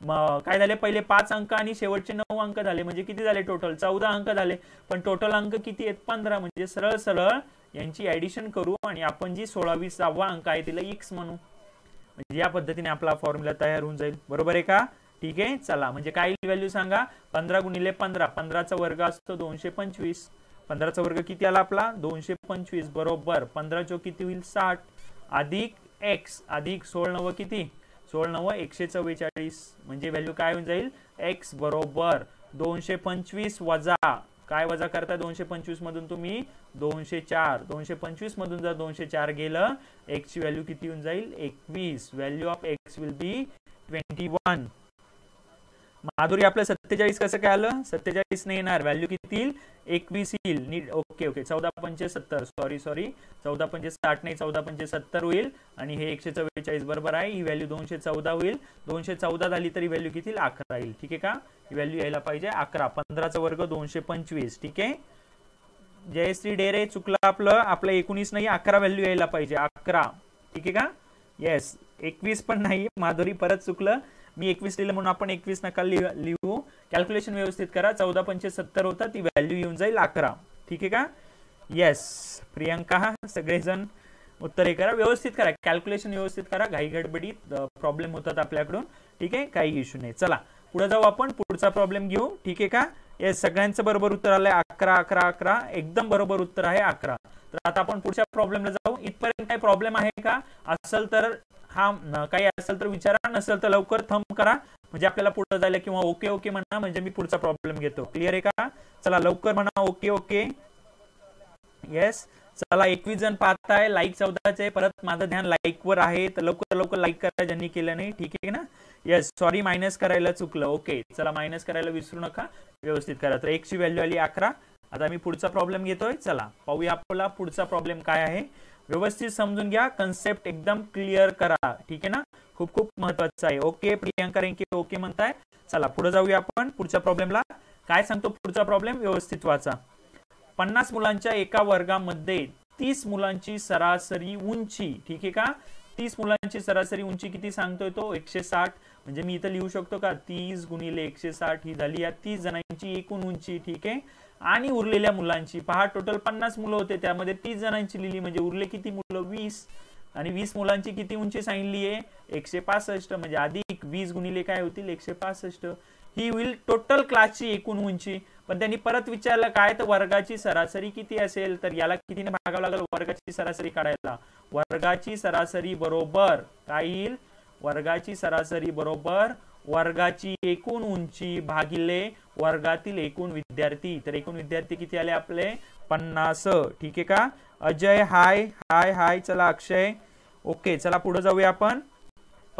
काय झाले? पहिले 5 अंक आणि शेवटचे 9 अंक झाले, म्हणजे किती झाले टोटल? 14 अंक झाले. पण टोटल अंक किती आहेत? 15. म्हणजे सरळ सरळ यांची ऍडिशन करू आणि आपण जी 16वा अंक आहे तिला x म्हणू. म्हणजे या पद्धतीने आपला फॉर्म्युला तयार होऊन जाईल. बरोबर आहे का? ठीक आहे. चला म्हणजे काय व्हॅल्यू सांगा. 15 गुणिले 15, 15चा वर्ग असतो 225. 15चा वर्ग किती आला आपला? 225. बरोबर 15 चो किती होईल? 60 अधिक x अधिक 16 9 किती? 16 9 144. म्हणजे व्हॅल्यू काय होऊन जाईल? x बरोबर 225 वजा काय वजा करता? 225 मधून तुम्ही 204. 225 मधून जर 204 गेलं, x ची व्हॅल्यू किती होऊन जाईल? 21. Value of x will be 21. Madhuri आपलं 47 कसं काय आलं? 47 नाही येणार, व्हॅल्यू किती येईल? 21 येईल. नीट ओके ओके. 14 पंचे 70. सॉरी 14 पंचे 60 नाही, 14 पंचे 70 होईल आणि हे 144 बरोबर आहे. ही व्हॅल्यू 214 होईल. 214 झाली तरी व्हॅल्यू किती? 11 येईल. ठीक आहे का? ही व्हॅल्यू यायला पाहिजे 11. 15चा वर्ग 225. ठीक आहे. जयश्री डेरे चुकलं आपलं 19 नाही, 11 व्हॅल्यू यायला पाहिजे. 11. ठीक आहे का? येस. 21 पण नाही, माधुरी परत चुकलं. मी 21 लिहिलं म्हणून आपण 21 नका लिहू. कॅल्क्युलेशन व्यवस्थित करा. 14 पंचे 70 होता, ती व्हॅल्यू येऊन जाईल 11. ठीक आहे का? येस. प्रियंका सगळेजण उत्तरे करा, व्यवस्थित करा, कॅल्क्युलेशन व्यवस्थित करा. घाई गडबडीत प्रॉब्लेम होतात आपल्याकडून. ठीक आहे, काही इश्यू नाही. चला पुढे जाऊ आपण. पुढचा प्रॉब्लेम घेऊ. ठीक आहे का? येस. सगळ्यांचं बरोबर उत्तर आलंय 11 11 11. एकदम बरोबर उत्तर आहे 11. तर आता आपण पुढच्या प्रॉब्लेमला जाऊ. इथपर्यंत काही प्रॉब्लेम आहे का? असेल तर हा काही असेल तर विचारा, नसेल तर लवकर थंब करा, म्हणजे आपल्याला पुढे जायला, किंवा ओके ओके म्हणा, म्हणजे मी पुढचा प्रॉब्लेम घेतो. क्लिअर आहे का? चला लवकर म्हणा ओके ओके. येस. चला 21 जण पाहताय. लाईक 14 आहे. परत माझं ध्यान लाईक वर आहे, तर लवकर लवकर लाईक करा ज्यांनी केलं नाही. ठीक आहे ना? येस. सॉरी मायनस करायला चुकलं. ओके. चला मायनस करायला विसरू नका, व्यवस्थित करा. तर x ची व्हॅल्यू आली 11. आता मी पुढचा प्रॉब्लेम घेतोय. चला पाहूया आपला पुढचा प्रॉब्लेम काय आहे. व्यवस्थित समजून घ्या, कन्सेप्ट एकदम क्लिअर करा. ठीक आहे ना? खूप खूप महत्वाचं आहे. ओके. प्रियंका रेंके ओके म्हणताय. चला पुढे जाऊया आपण पुढच्या प्रॉब्लेमला. काय सांगतो पुढचा प्रॉब्लेम? व्यवस्थित वाचा. 50 मुलांच्या एका वर्गामध्ये 30 मुलांची सरासरी उंची. ठीक आहे का? 30 मुलांची सरासरी उंची किती सांगतोय तो? 160. म्हणजे मी इथं लिहू शकतो का? 30 गुणिले 160 ही झाली या 30 जणांची एकूण उंची. ठीक आहे. आणि उरलेल्या मुलांची पहा, टोटल 50 मुलं होते, त्यामध्ये 30 जणांची लिहिली, म्हणजे उरले किती मुलं? 20. आणि 20 मुलांची किती उंची सांगितली आहे? 165. म्हणजे अधिक 20 गुणिले काय होतील? 165. ही होईल टोटल क्लासची एकूण उंची. पण त्यांनी परत विचारलं काय, तर वर्गाची सरासरी किती असेल, तर याला कितीने भागावं लागेल वर्गाची सरासरी काढायला. वर्गाची सरासरी बरोबर काय येईल, वर्गाची सरासरी बरोबर वर्गाची एकूण उंची भागिले वर्गातील एकूण विद्यार्थी. तर एकूण विद्यार्थी किती आले आपले 50. ठीक आहे का. अजय हाय हाय हाय. चला अक्षय ओके. चला पुढे जाऊया आपण.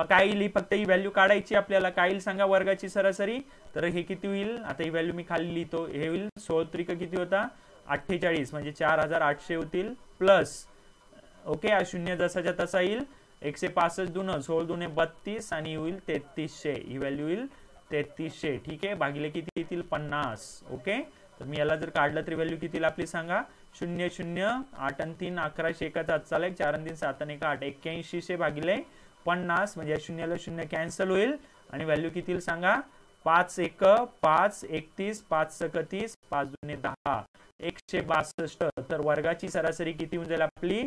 काय येईल, फक्त ही व्हॅल्यू काढायची आपल्याला. काय येईल सांगा वर्गाची सरासरी, तर हे किती होईल, आता ही व्हॅल्यू मी खाली लिहितो. हे होईल 16 त्रिक किती होता 48 म्हणजे 4800 होतील प्लस ओके. हा शून्य जसाच्या तसा येईल. 165 दुन 16 दुने 32 आणि होईल 3300. ही व्हॅल्यू येईल 3300. ठीक आहे. भागिले किती येतील 50. ओके. तर मी याला जर काढलं तरी व्हॅल्यू किती आपली सांगा 0 0 8 आणि 3 1100 1 चालला 4 आणि 3 7 आणि 1 8 8100 भागिले 50 म्हणजे शून्याला शून्य कॅन्सल होईल आणि व्हॅल्यू किती येईल सांगा 5 1 5 31 5 31 5 दुने 10 162. तर वर्गाची सरासरी किती होऊन जाईल आपली,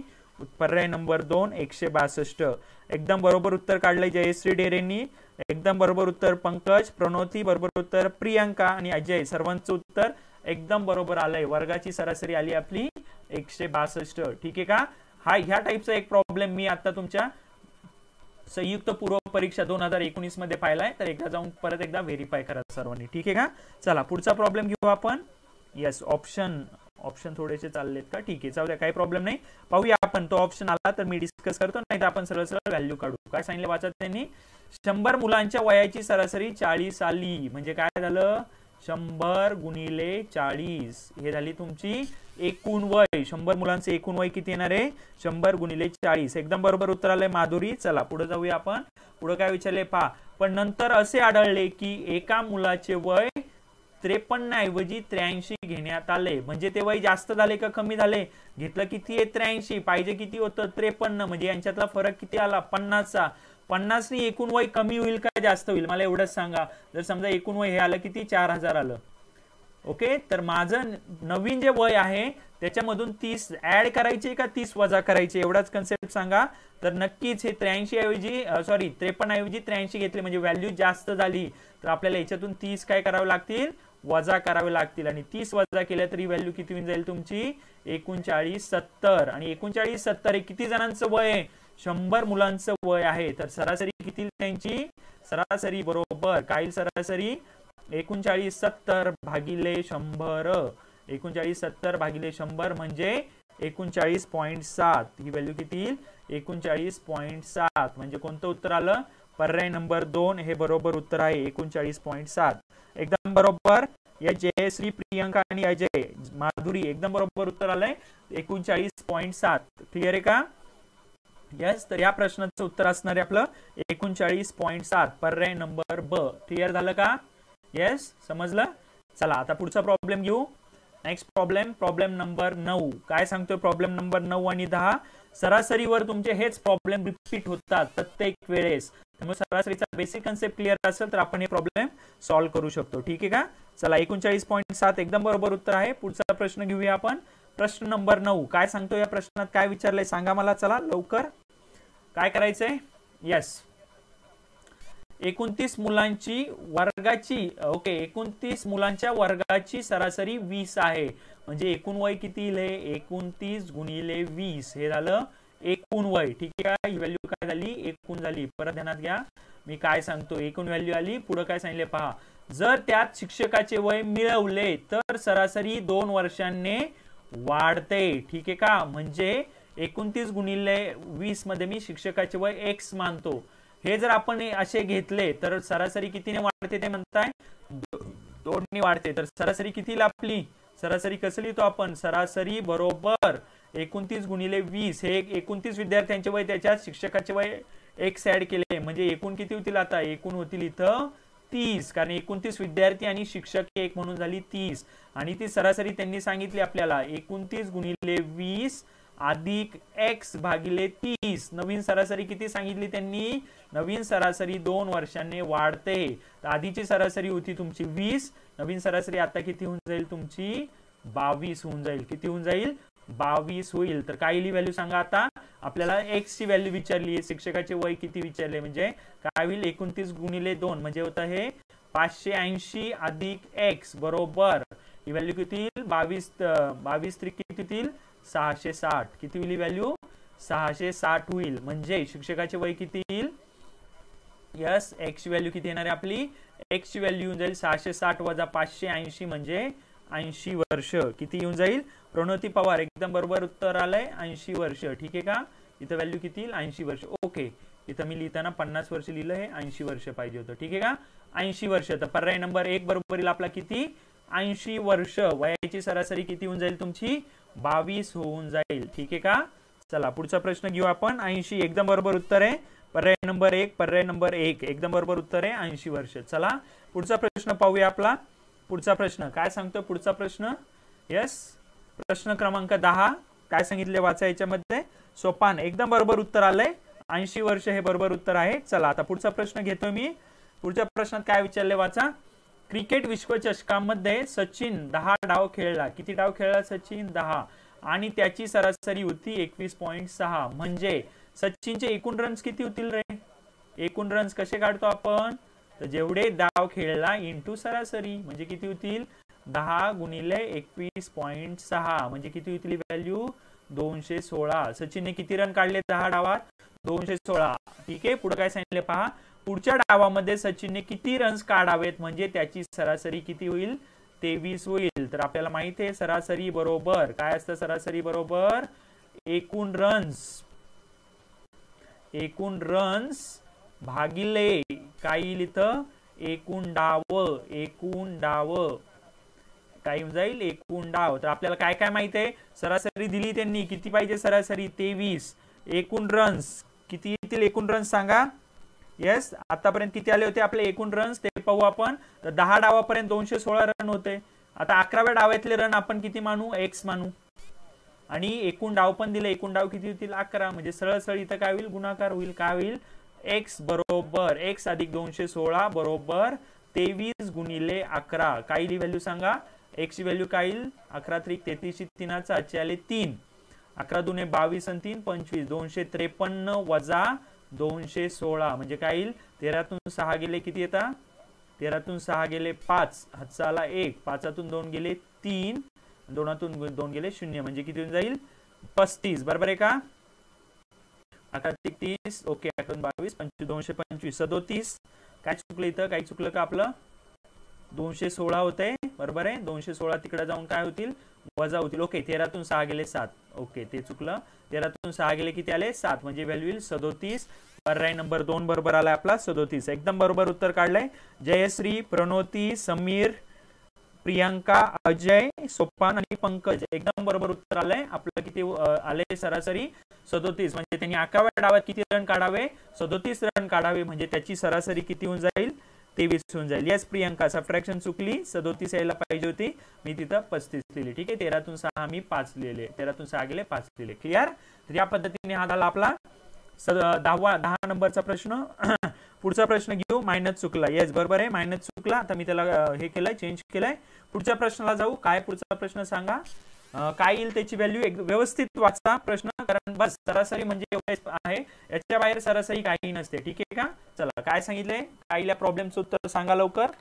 पर्याय नंबर 2 162. एकदम बरोबर उत्तर काढलंय जयश्री डेरेंनी. एकदम बरोबर उत्तर पंकज, प्रणोती, बरोबर उत्तर प्रियंका आणि अजय. सर्वांचं उत्तर एकदम बरोबर आलंय. वर्गाची सरासरी आली आपली 162. ठीक आहे का. हा ह्या टाईपचा एक प्रॉब्लेम मी आता तुमच्या संयुक्त पूर्व परीक्षा 2019 मध्ये पाहिलाय. तर एकदा जाऊन परत एकदा व्हेरीफाय करा सर्वांनी. ठीक आहे का. चला पुढचा प्रॉब्लेम घेऊ आपण. येस ऑप्शन थोडेसे चाललेत का, ठीक आहे चालू द्या काही प्रॉब्लेम नाही. पाहूया आपण. तो ऑप्शन आला तर मी डिस्कस करतो, नाही तर आपण सरळ सरळ व्हॅल्यू काढू. काय सांगितलं वाचा त्यांनी, 100 मुलांच्या वयाची सरासरी 40 आली. म्हणजे काय झालं 100 गुणिले 40 हे झाली तुमची एकूण वय. 100 मुलांचे एकूण वय किती येणार आहे 100 गुणिले 40. एकदम बरोबर उत्तर आलंय माधुरी. चला पुढे जाऊया आपण. पुढे काय विचारले पहा. पण नंतर असे आढळले की एका मुलाचे वय 53 ऐवजी 83 घेण्यात आले. म्हणजे ते वय जास्त झाले का कमी झाले, घेतलं किती आहे 83, पाहिजे किती होतं 53. म्हणजे यांच्यातला फरक किती आला 50चा. 50 नी एकूण वय कमी होईल का जास्त होईल मला एवढंच सांगा. जर समजा एकूण वय हे आलं किती 4000 आलं ओके. तर माझं नवीन जे वय आहे त्याच्यामधून 30 ऍड करायचे का 30 वजा करायचे एवढाच कन्सेप्ट सांगा. तर नक्कीच हे 83 ऐवजी 53 ऐवजी 83 घेतले म्हणजे व्हॅल्यू जास्त झाली. तर आपल्याला याच्यातून 30 काय करावे लागतील वजा करावे लागतील. आणि 30 वजा केल्या तरी व्हॅल्यू किती होऊन जाईल तुमची 39 70. आणि 39 70 किती जणांचं वय आहे 100 मुलांचं वय आहे. तर सरासरी किती त्यांची सरासरी बरोबर काय सरासरी 39 70 भागिले 100. 39 70 भागिले 100 म्हणजे 39.7. ही व्हॅल्यू किती येईल 39.7. म्हणजे कोणतं उत्तर आलं पर्याय नंबर 2 हे बरोबर उत्तर आहे 39.7. एकदम बरोबर. या जयश्री प्रियंका आणि अजय माधुरी एकदम बरोबर उत्तर आलंय 39.7. क्लिअर आहे का. यस. तर या प्रश्नाचं उत्तर असणार आहे आपलं 39.7 पर्याय नंबर ब. क्लिअर झालं का. येस समजलं. चला आता पुढचा प्रॉब्लेम घेऊ. Next problem number 9. काय सांगतोय प्रॉब्लेम नंबर 9 आणि 10. सरासरीवर तुमचे हेच प्रॉब्लेम रिपीट होतात प्रत्येक वेळेस. त्यामुळे सरासरीचा बेसिक कन्सेप्ट क्लिअर असेल तर आपण हे प्रॉब्लेम सॉल्व्ह करू शकतो. ठीक आहे का. चला 39.7 एकदम बरोबर उत्तर आहे. पुढचा प्रश्न घेऊया आपण. प्रश्न नंबर 9 काय सांगतो या प्रश्नात काय विचारलंय सांगा मला. चला लवकर काय करायचंय. येस 29 मुलांची वर्गाची ओके 29 मुलांच्या वर्गाची सरासरी 20 आहे. म्हणजे एकूण वय किती आहे 29 गुणिले 20 हे झालं एकूण वय. ठीक आहे का. ही व्हॅल्यू काय झाली एकूण झाली. परत ध्यानात घ्या मी काय सांगतो एकूण व्हॅल्यू आली. पुढे काय सांगितले पहा. जर त्यात शिक्षकाचे वय मिळवले तर सरासरी 2 वर्षांनी वाढते. ठीक आहे का. म्हणजे 29 गुणिले 20 मध्ये मी शिक्षकाचे वय x मानतो. हे जर आपण असे घेतले तर सरासरी कितीने वाढते ते म्हणताय 2 ने वाढते. तर सरासरी किती आपली सरासरी कसं लिहितो आपण सरासरी बरोबर 29 गुणिले 20 हे 29 विद्यार्थ्यांचे वय त्याच्यात शिक्षकाचे वय x ऍड केले म्हणजे एकूण किती होतील आता एकूण होतील इथं 30. कारण 29 विद्यार्थी आणि शिक्षक एक म्हणून झाली 30. आणि ती सरासरी त्यांनी सांगितली आपल्याला 29 गुणिले 20 अधिक x भागिले 30. नवीन सरासरी किती सांगितली त्यांनी नवीन सरासरी 2 वर्षांनी वाढते. तर आधीची सरासरी होती तुमची 20 नवीन सरासरी आता किती होऊन जाईल तुमची 22 होऊन जाईल. किती होऊन जाईल 22 होईल. तर काय व्हॅल्यू सांगा आता आपल्याला x ची व्हॅल्यू विचारली शिक्षकाचे वय किती विचारले म्हणजे काय होईल 29 गुणिले 2 म्हणजे होतं हे 580 अधिक x बरोबर ही व्हॅल्यू किती येईल 22 त्रिक किती होतील 660. किती होईल व्हॅल्यू 660 होईल. म्हणजे शिक्षकाचे वय किती येईल यस एक्स ची व्हॅल्यू किती येणार आहे आपली एक्स ची व्हॅल्यू येऊन जाईल 660 वजा 580 म्हणजे 80 वर्ष. किती येऊन जाईल प्रणोती पवार एकदम बरोबर उत्तर आलंय 80 वर्ष. ठीक आहे का इथं व्हॅल्यू किती येईल 80 वर्ष. ओके इथं मी लिहिताना 50 वर्ष लिहिलं हे 80 वर्ष पाहिजे होतं. ठीक आहे का 80 वर्ष. तर पर्याय नंबर 1 बरोबर येईल आपला किती 80 वर्ष. वयाची सरासरी किती होऊन जाईल तुमची 22 होऊन जाईल. ठीक आहे का. चला पुढचा प्रश्न घेऊ आपण. 80 एकदम बरोबर उत्तर आहे. पर्याय नंबर 1 पर्याय नंबर 1 एकदम बरोबर उत्तर आहे 80 वर्ष. चला पुढचा प्रश्न पाहूया आपला. पुढचा प्रश्न काय सांगतो पुढचा प्रश्न यस प्रश्न क्रमांक 10 काय सांगितले वाचा याच्यामध्ये सोपान एकदम बरोबर उत्तर आलंय 80 वर्ष हे बरोबर उत्तर आहे. चला आता पुढचा प्रश्न घेतो मी. पुढच्या प्रश्नात काय विचारले वाचा. क्रिकेट विश्वचषकामध्ये सचिन 10 डाव खेळला. किती डाव खेळला सचिन 10 आणि त्याची सरासरी होती 21.6. म्हणजे सचिनचे एकूण रन्स किती होतील रे. एकूण रन्स कसे काढतो आपण तर जेवढे डाव खेळला इंटू सरासरी म्हणजे किती होतील 10 गुणिले 21.6 म्हणजे किती होतील व्हॅल्यू 216. सचिनने किती रन काढले 10 डावात 216. ठीक आहे पुढे काय सांगितले पहा. पुढच्या डावामध्ये सचिनने किती रन्स काढावेत म्हणजे त्याची सरासरी किती होईल 23 होईल. तर आपल्याला माहिती आहे सरासरी बरोबर काय असतं सरासरी बरोबर एकूण रन्स भागिले काय येईल इथं एकूण डाव काय येऊन जाईल एकूण डाव. तर आपल्याला काय काय माहिती आहे सरासरी दिली त्यांनी किती पाहिजे सरासरी 23. एकूण रन्स किती येतील एकूण रन्स सांगा. येस आतापर्यंत किती आले होते आपले एकूण रन्स ते पाहू आपण. तर 10 डावापर्यंत 216 रन होते. आता 11व्या डावातले रन आपण किती मानू एक्स मानू आणि एकूण डाव पण दिले. एकूण डाव किती होतील 11 म्हणजे सरळ सरळ इथं काय होईल गुणाकार होईल. काय होईल एक्स बरोबर एक्स अधिक 216 बरोबर 23 गुणिले 11. काय येईल व्हॅल्यू सांगा एक्स ची व्हॅल्यू काय येईल 11 त्रिक 33 3 आले 3 11 दुने 22 आणि 3 25 253 वजा 216 म्हणजे काय येईल 13तून 6 गेले किती येतात 13तून 6 गेले 5 हातचा आला 1 5तून 2 गेले 3 2तून 2 गेले 0 म्हणजे किती होऊन जाईल 35 बरोबर आहे का 11 30 ओके 11 22 225 37. काय चुकलं इथं काही चुकलं का आपलं 216 होते बरोबर आहे. 216 तिकडे जाऊन काय होतील वजा होतील. ओके 13तून 6 गेले 7 ओके ते चुकलं 13तून 6 गेले किती आले 7 म्हणजे व्हॅल्यू येईल 37. पर्याय नंबर 2 बरोबर आलाय आपला 37. एकदम बरोबर उत्तर काढलंय. जयश्री प्रणोती समीर प्रियांका अजय सोपान आणि पंकज एकदम बरोबर उत्तर आलंय आपलं. किती आले सरासरी 37 म्हणजे त्यांनी 11व्या डावात किती रन काढावे 37 रन काढावे म्हणजे त्याची सरासरी किती होऊन जाईल 23 होऊन जाईल. येस प्रियांका सबट्रॅक्शन चुकली 37 यायला पाहिजे होती मी तिथं 35 लिहिली. ठीक आहे 13तून 6 मी 5 लिहिले 13तून 6 गेले 5 लिहिले. क्लिअर. तर या पद्धतीने हा झाला आपला 10 नंबरचा प्रश्न. पुढचा प्रश्न घेऊ. मायनस चुकला येस बरोबर आहे मायनस चुकला. आता मी त्याला हे केलंय चेंज केलंय. पुढच्या प्रश्नाला जाऊ. काय पुढचा प्रश्न सांगा काय येईल त्याची व्हॅल्यू व्यवस्थित वाचा प्रश्न कारण बस सरासरी म्हणजे आहे याच्या बाहेर सरासरी काही नसते. ठीक आहे का. चला काय सांगितलंय काय या प्रॉब्लेमचं उत्तर सांगा लवकर.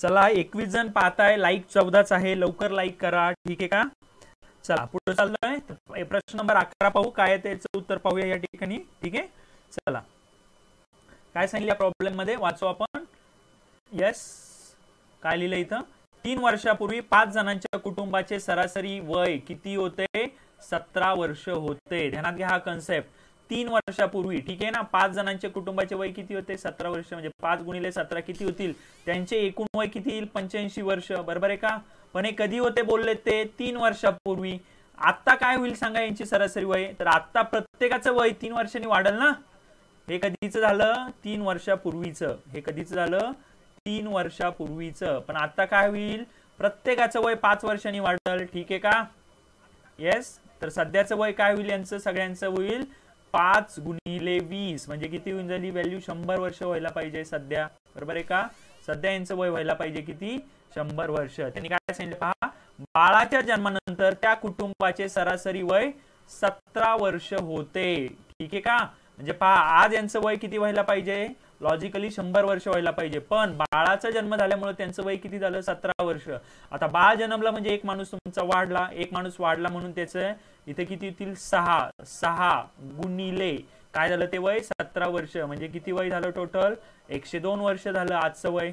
चला 21 जण पाहताय लाईक 14च आहे लवकर लाईक करा. ठीक आहे का. चला पुढे चाललोय. प्रश्न नंबर 11 पाहू काय त्याचं उत्तर पाहूया या ठिकाणी. ठीक आहे चला काय सांगितलं प्रॉब्लेम मध्ये वाचू आपण. यस काय लिहिलं इथं 3 वर्षापूर्वी 5 जणांच्या कुटुंबाचे सरासरी वय किती होते 17 वर्ष होते. ध्यानात घ्या हा कन्सेप्ट 3 वर्षापूर्वी. ठीक आहे ना 5 जणांचे कुटुंबाचे वय किती होते 17 वर्ष म्हणजे 5 गुणिले 17 किती होतील त्यांचे एकूण वय किती येईल 85 वर्ष बरोबर आहे का. पण हे कधी होते बोलले ते 3 वर्षापूर्वी. आता काय होईल सांगा यांची सरासरी वय. तर आता प्रत्येकाचं वय 3 वर्षांनी वाढेल ना. हे कधीच झालं 3 वर्षापूर्वीचं. हे कधीच झालं 3 वर्षापूर्वीचं. पण आता काय होईल प्रत्येकाचं वय 5 वर्षांनी वाढेल. ठीक आहे का. येस तर सध्याचं वय काय होईल यांचं सगळ्यांचं होईल 5 गुणिले 20 म्हणजे किती होऊन झाली व्हॅल्यू 100 वर्ष व्हायला पाहिजे सध्या बरोबर आहे का. सध्या यांचं वय व्हायला पाहिजे किती 100 वर्ष. त्यांनी काय सांगितलं पहा, बाळाच्या जन्मानंतर त्या कुटुंबाचे सरासरी वय 17 वर्ष होते. ठीक आहे का? म्हणजे पहा आज यांचं वय किती व्हायला पाहिजे, लॉजिकली 100 वर्ष व्हायला पाहिजे, पण बाळाचा जन्म झाल्यामुळे त्यांचं वय किती झालं 17 वर्ष. आता बाळ जन्मला म्हणजे एक माणूस तुमचा वाढला, एक माणूस वाढला म्हणून त्याचं इथे किती येतील 6 गुणिले काय झालं ते वय 17 वर्ष, म्हणजे किती वय झालं टोटल 102 वर्ष झालं आजचं वय.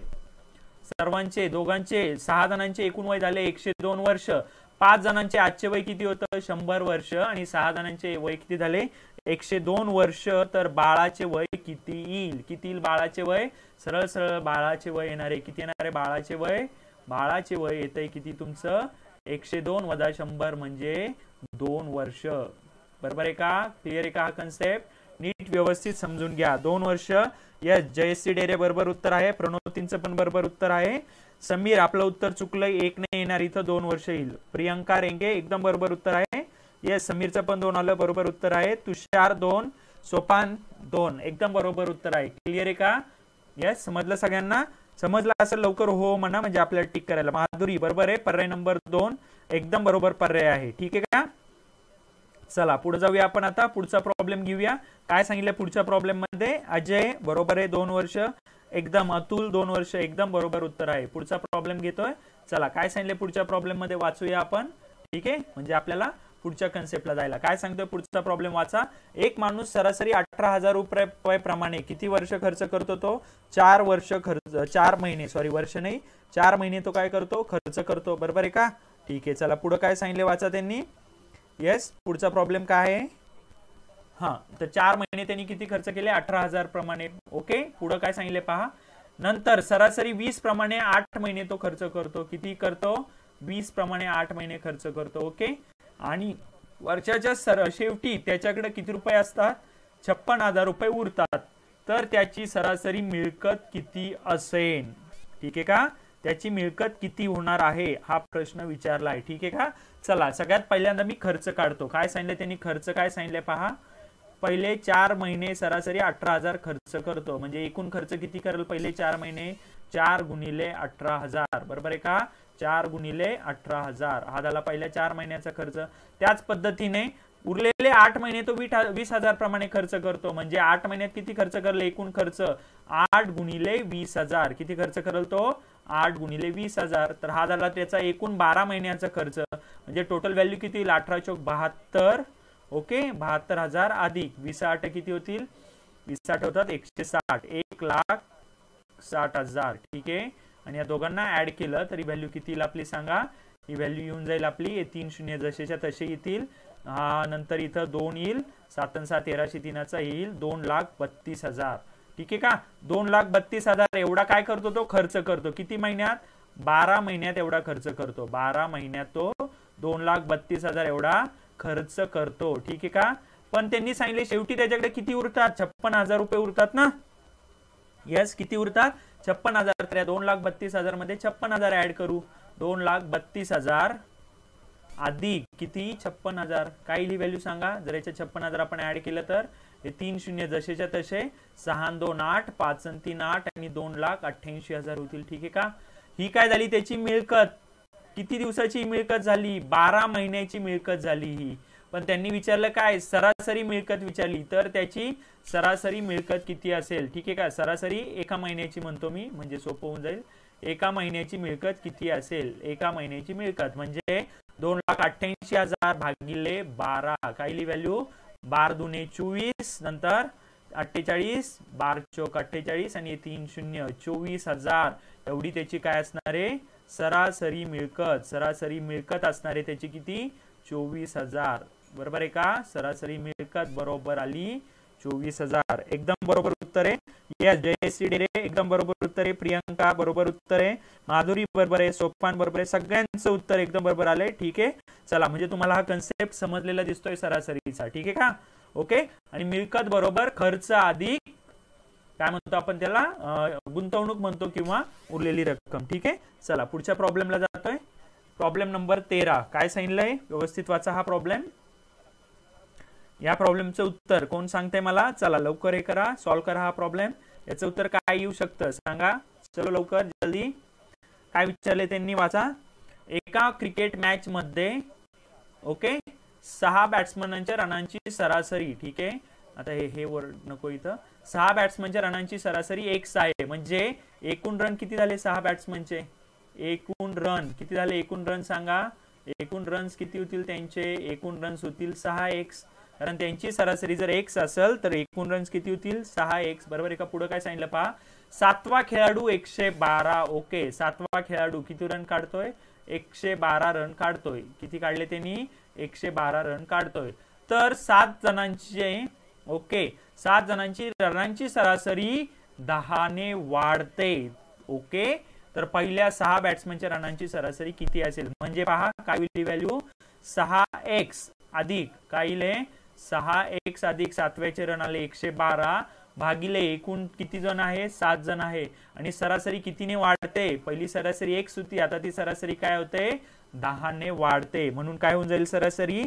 सर्वांचे दोघांचे 6 जणांचे एकूण वय झाले 102 वर्ष. 5 जणांचे आजचे वय किती होतं 100 वर्ष आणि 6 जणांचे वय किती झाले 102 वर्ष. तर बाळाचे वय किती येईल, किती येईल बाळाचे वय, सरळ सरळ बाळाचे वय येणार आहे किती येणार आहे बाळाचे वय येतंय किती तुमचं 102 वजा 100 म्हणजे 2 वर्ष. बरोबर आहे का? क्लिअर आहे का हा कन्सेप्ट? नीट व्यवस्थित समजून घ्या. 2 वर्ष. यस, जयश्री डेरे बरोबर उत्तर आहे, प्रणोतींचं पण बरोबर उत्तर आहे. समीर आपलं उत्तर चुकलंय, 1 नाही येणार, इथं 2 वर्ष येईल. प्रियंका रेंगे एकदम बरोबर उत्तर आहे. येस, समीरचं पण 2 आलं, बरोबर उत्तर आहे. तुषार 2, सोपान 2 एकदम बरोबर उत्तर आहे. क्लिअर आहे का? येस, समजलं सगळ्यांना? समजलं असेल लवकर हो म्हणा, म्हणजे आपल्याला टिक करायला. माधुरी बरोबर आहे, पर्याय नंबर 2 एकदम बरोबर पर्याय आहे. ठीक आहे का? चला पुढे जाऊया आपण. आता पुढचा प्रॉब्लेम घेऊया. काय सांगितलं पुढच्या प्रॉब्लेम मध्ये? अजय बरोबर आहे 2 वर्ष एकदम, अतुल 2 वर्ष एकदम बरोबर उत्तर आहे. पुढचा प्रॉब्लेम घेतोय. चला काय सांगितलं पुढच्या प्रॉब्लेम मध्ये वाचूया आपण. ठीक आहे, म्हणजे आपल्याला पुढच्या कन्सेप्टला जायला. काय सांगतोय पुढचा प्रॉब्लेम वाचा. एक माणूस सरासरी 18,000 रुपये प्रमाणे किती वर्ष खर्च करतो? तो 4 महिने, सॉरी वर्ष नाही 4 महिने तो काय करतो खर्च करतो. बरोबर आहे का? ठीक आहे, चला पुढे काय सांगितले वाचा त्यांनी. येस, पुढचा प्रॉब्लेम काय आहे? हा, तर 4 महिने त्यांनी किती खर्च केले 18,000 प्रमाणे. ओके, पुढे काय सांगितले पहा. नंतर सरासरी 20 प्रमाणे 8 महिने तो खर्च करतो. किती करतो? 20 प्रमाणे 8 महिने खर्च करतो. ओके, आणि वर्षाच्या शेवटी त्याच्याकडे किती रुपये असतात 56,000 रुपये उरतात. तर त्याची सरासरी मिळकत किती असेल? ठीक आहे का? त्याची मिळकत किती होणार आहे हा प्रश्न विचारला आहे. ठीक आहे का? चला सगळ्यात पहिल्यांदा मी खर्च काढतो. काय सांगितले त्यांनी खर्च? काय सांगितले पहा. पहिले 4 महिने सरासरी 18,000 खर्च करतो, म्हणजे एकूण खर्च किती करेल पहिले 4 महिने 4 गुणिले 18,000. बरोबर आहे का? 4 गुणिले 18,000 हा झाला पहिल्या 4 महिन्याचा खर्च. त्याच पद्धतीने उरलेले 8 महिने तो 20,000 प्रमाणे खर्च करतो, म्हणजे 8 महिन्यात किती खर्च करेल एकूण खर्च 8 गुणिले 20,000. किती खर्च करेल तो 8 गुणिले 20,000. तर हा झाला त्याचा एकूण 12 महिन्याचा खर्च, म्हणजे टोटल व्हॅल्यू किती येईल 18×72. ओके, 72,000 अधिक 20 किती होतील 20 होतात 160, 1,60,000. ठीक आहे, आणि या दोघांना ऍड केलं तरी व्हॅल्यू किती येईल आपली सांगा. ही व्हॅल्यू येऊन जाईल आपली 3 शून्य जसेच्या तसे येतील. हा नंतर इथं 2 येईल, 7 आणि 7 13 3 येईल 2,32,000. ठीक आहे का? 2,32,000 एवढा काय करतो तो खर्च करतो. किती महिन्यात 12 महिन्यात एवढा खर्च करतो. 12 महिन्यात तो 2,32,000 एवढा खर्च करतो. ठीक आहे का? पण त्यांनी सांगितले शेवटी त्याच्याकडे किती उरतात 56,000 रुपये उरतात ना. यस, किती उरतात 56,000. तर 2,32,000 मध्ये 56,000 ऍड करू. 2,32,000 अधिक किती 56,000 काय ही व्हॅल्यू सांगा. जर याच्या 56,000 आपण ऍड केलं तर हे 3 शून्य जसेच्या तसे 6 आणि 2 8, 5 आणि 3 8 आणि 2,88,000 होतील. ठीक आहे का? ही काय झाली त्याची मिळकत. किती दिवसाची मिळकत झाली 12 महिन्याची मिळकत झाली ही. पण त्यांनी विचारलं काय सरासरी मिळकत विचारली, तर त्याची सरासरी मिळकत किती असेल. ठीक आहे का? सरासरी एका महिन्याची म्हणतो मी, म्हणजे सोपं होऊन जाईल. एका महिन्याची मिळकत किती असेल. एका महिन्याची मिळकत म्हणजे 2,88,000 भागिले 12 काय व्हॅल्यू 12 दुने 24 नंतर 48 12 चौक 48 आणि 3 शून्य 24,000 एवढी त्याची काय असणार आहे सरासरी मिळकत. सरासरी मिळकत असणार आहे त्याची किती 24,000. बरोबर आहे का? सरासरी मिळकत बरोबर आली 24,000. एकदम बरोबर उत्तर आहे. यस, जयश्री डेरे एकदम बरोबर उत्तर आहे. प्रियंका बरोबर उत्तर आहे. माधुरी बरोबर आहे. सोपान बरोबर आहे. सगळ्यांचं उत्तर एकदम बरोबर आलंय. ठीक आहे, चला म्हणजे तुम्हाला हा कन्सेप्ट समजलेला दिसतोय सरासरीचा. ठीक आहे का? ओके, आणि मिळकत बरोबर खर्च अधिक काय म्हणतो आपण त्याला गुंतवणूक म्हणतो किंवा उरलेली रक्कम. ठीक आहे, चला पुढच्या प्रॉब्लेमला जातोय. प्रॉब्लेम नंबर 13 काय सांगितलंय व्यवस्थित वाचा हा प्रॉब्लेम. या प्रॉब्लेमचं उत्तर कोण सांगते मला. चला लवकर हे करा, सॉल्व्ह करा हा प्रॉब्लेम. याचं उत्तर काय येऊ शकतं सांगा. चलो लवकर जल्दी, काय विचारले त्यांनी वाचा. एका क्रिकेट मॅच मध्ये ओके 6 बॅट्समनांच्या रनांची सरासरी, ठीक आहे. आता हे वर्ड नको इथं. 6 बॅट्समनच्या रनांची सरासरी x आहे, म्हणजे एकूण रन किती झाले 6 बॅट्समनचे, एकूण रन किती झाले, एकूण रन सांगा, एकूण रन्स किती होतील त्यांचे, एकूण रन्स होतील 6x, कारण त्यांची सरासरी जर x असेल तर एकूण रन्स किती होतील 6x, बरोबर आहे का. पुढे काय सांगितलं पहा, 7वा खेळाडू 112, ओके 7वा खेळाडू किती रन काढतोय, 112 रन काढतोय. किती काढले त्यांनी, 112 रन काढतोय. तर 7 जणांचे ओके 7 जणांची रनांची सरासरी 10 ने वाढते, ओके. तर पहिल्या 6 बॅट्समनच्या रनांची सरासरी किती असेल, म्हणजे पहा काय होईल व्हॅल्यू 6x अधिक काय येईल 6x अधिक 7व्याचे रन आले 112 भागिले एकूण किती जण आहे 7 जण आहे, आणि सरासरी कितीने वाढते, पहिली सरासरी x होती, आता ती सरासरी काय होते 10 ने वाढते, म्हणून काय होऊन जाईल सरासरी